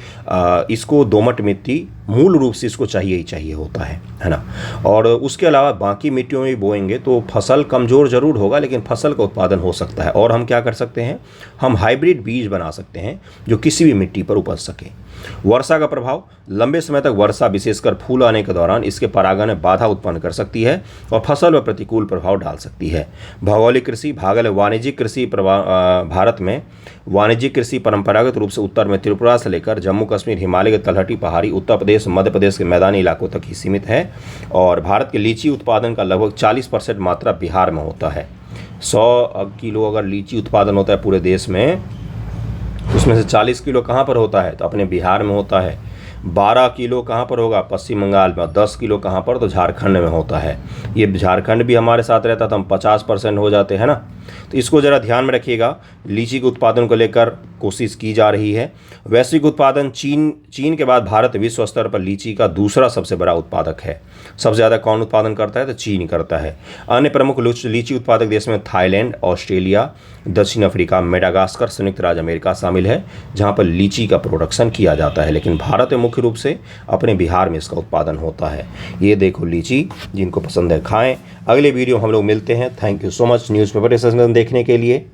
इसको दोमट मिट्टी मूल रूप से इसको चाहिए ही चाहिए होता है ना। और उसके अलावा बाकी मिट्टियों में भी बोएंगे तो फसल कमज़ोर ज़रूर होगा, लेकिन फसल का उत्पादन हो सकता है। और हम क्या कर सकते हैं, हम हाइब्रिड बीज बना सकते हैं जो किसी भी मिट्टी पर उपज सके। वर्षा का प्रभाव, लंबे समय तक वर्षा विशेषकर फूल आने के दौरान इसके परागण में बाधा उत्पन्न कर सकती है और फसल पर प्रतिकूल प्रभाव डाल सकती है। भौगोलिक कृषि, वाणिज्यिक कृषि, भारत में वाणिज्यिक कृषि परंपरागत रूप से उत्तर में त्रिपुरा से लेकर जम्मू कश्मीर, हिमालय के तलहटी पहाड़ी, उत्तर प्रदेश, मध्य प्रदेश के मैदानी इलाकों तक ही सीमित है। और भारत के लीची उत्पादन का लगभग 40% मात्रा बिहार में होता है। 100 किलो अगर लीची उत्पादन होता है पूरे देश में, उसमें से 40 किलो कहाँ पर होता है, तो अपने बिहार में होता है। 12 किलो कहाँ पर होगा, पश्चिम बंगाल में। 10 किलो कहाँ पर, तो झारखंड में होता है। ये झारखंड भी हमारे साथ रहता तो हम 50% हो जाते हैं ना। तो इसको ज़रा ध्यान में रखिएगा। लीची के उत्पादन को लेकर कोशिश की जा रही है। वैश्विक उत्पादन, चीन के बाद भारत विश्व स्तर पर लीची का दूसरा सबसे बड़ा उत्पादक है। सबसे ज़्यादा कौन उत्पादन करता है, तो चीन करता है। अन्य प्रमुख लीची उत्पादक देश में थाईलैंड, ऑस्ट्रेलिया, दक्षिण अफ्रीका, मेडागास्कर, संयुक्त राज्य अमेरिका शामिल है, जहाँ पर लीची का प्रोडक्शन किया जाता है। लेकिन भारत में मुख्य रूप से अपने बिहार में इसका उत्पादन होता है। ये देखो लीची, जिनको पसंद है खाएं। अगले वीडियो हम लोग मिलते हैं। Thank you so much newspaper देखने के लिए।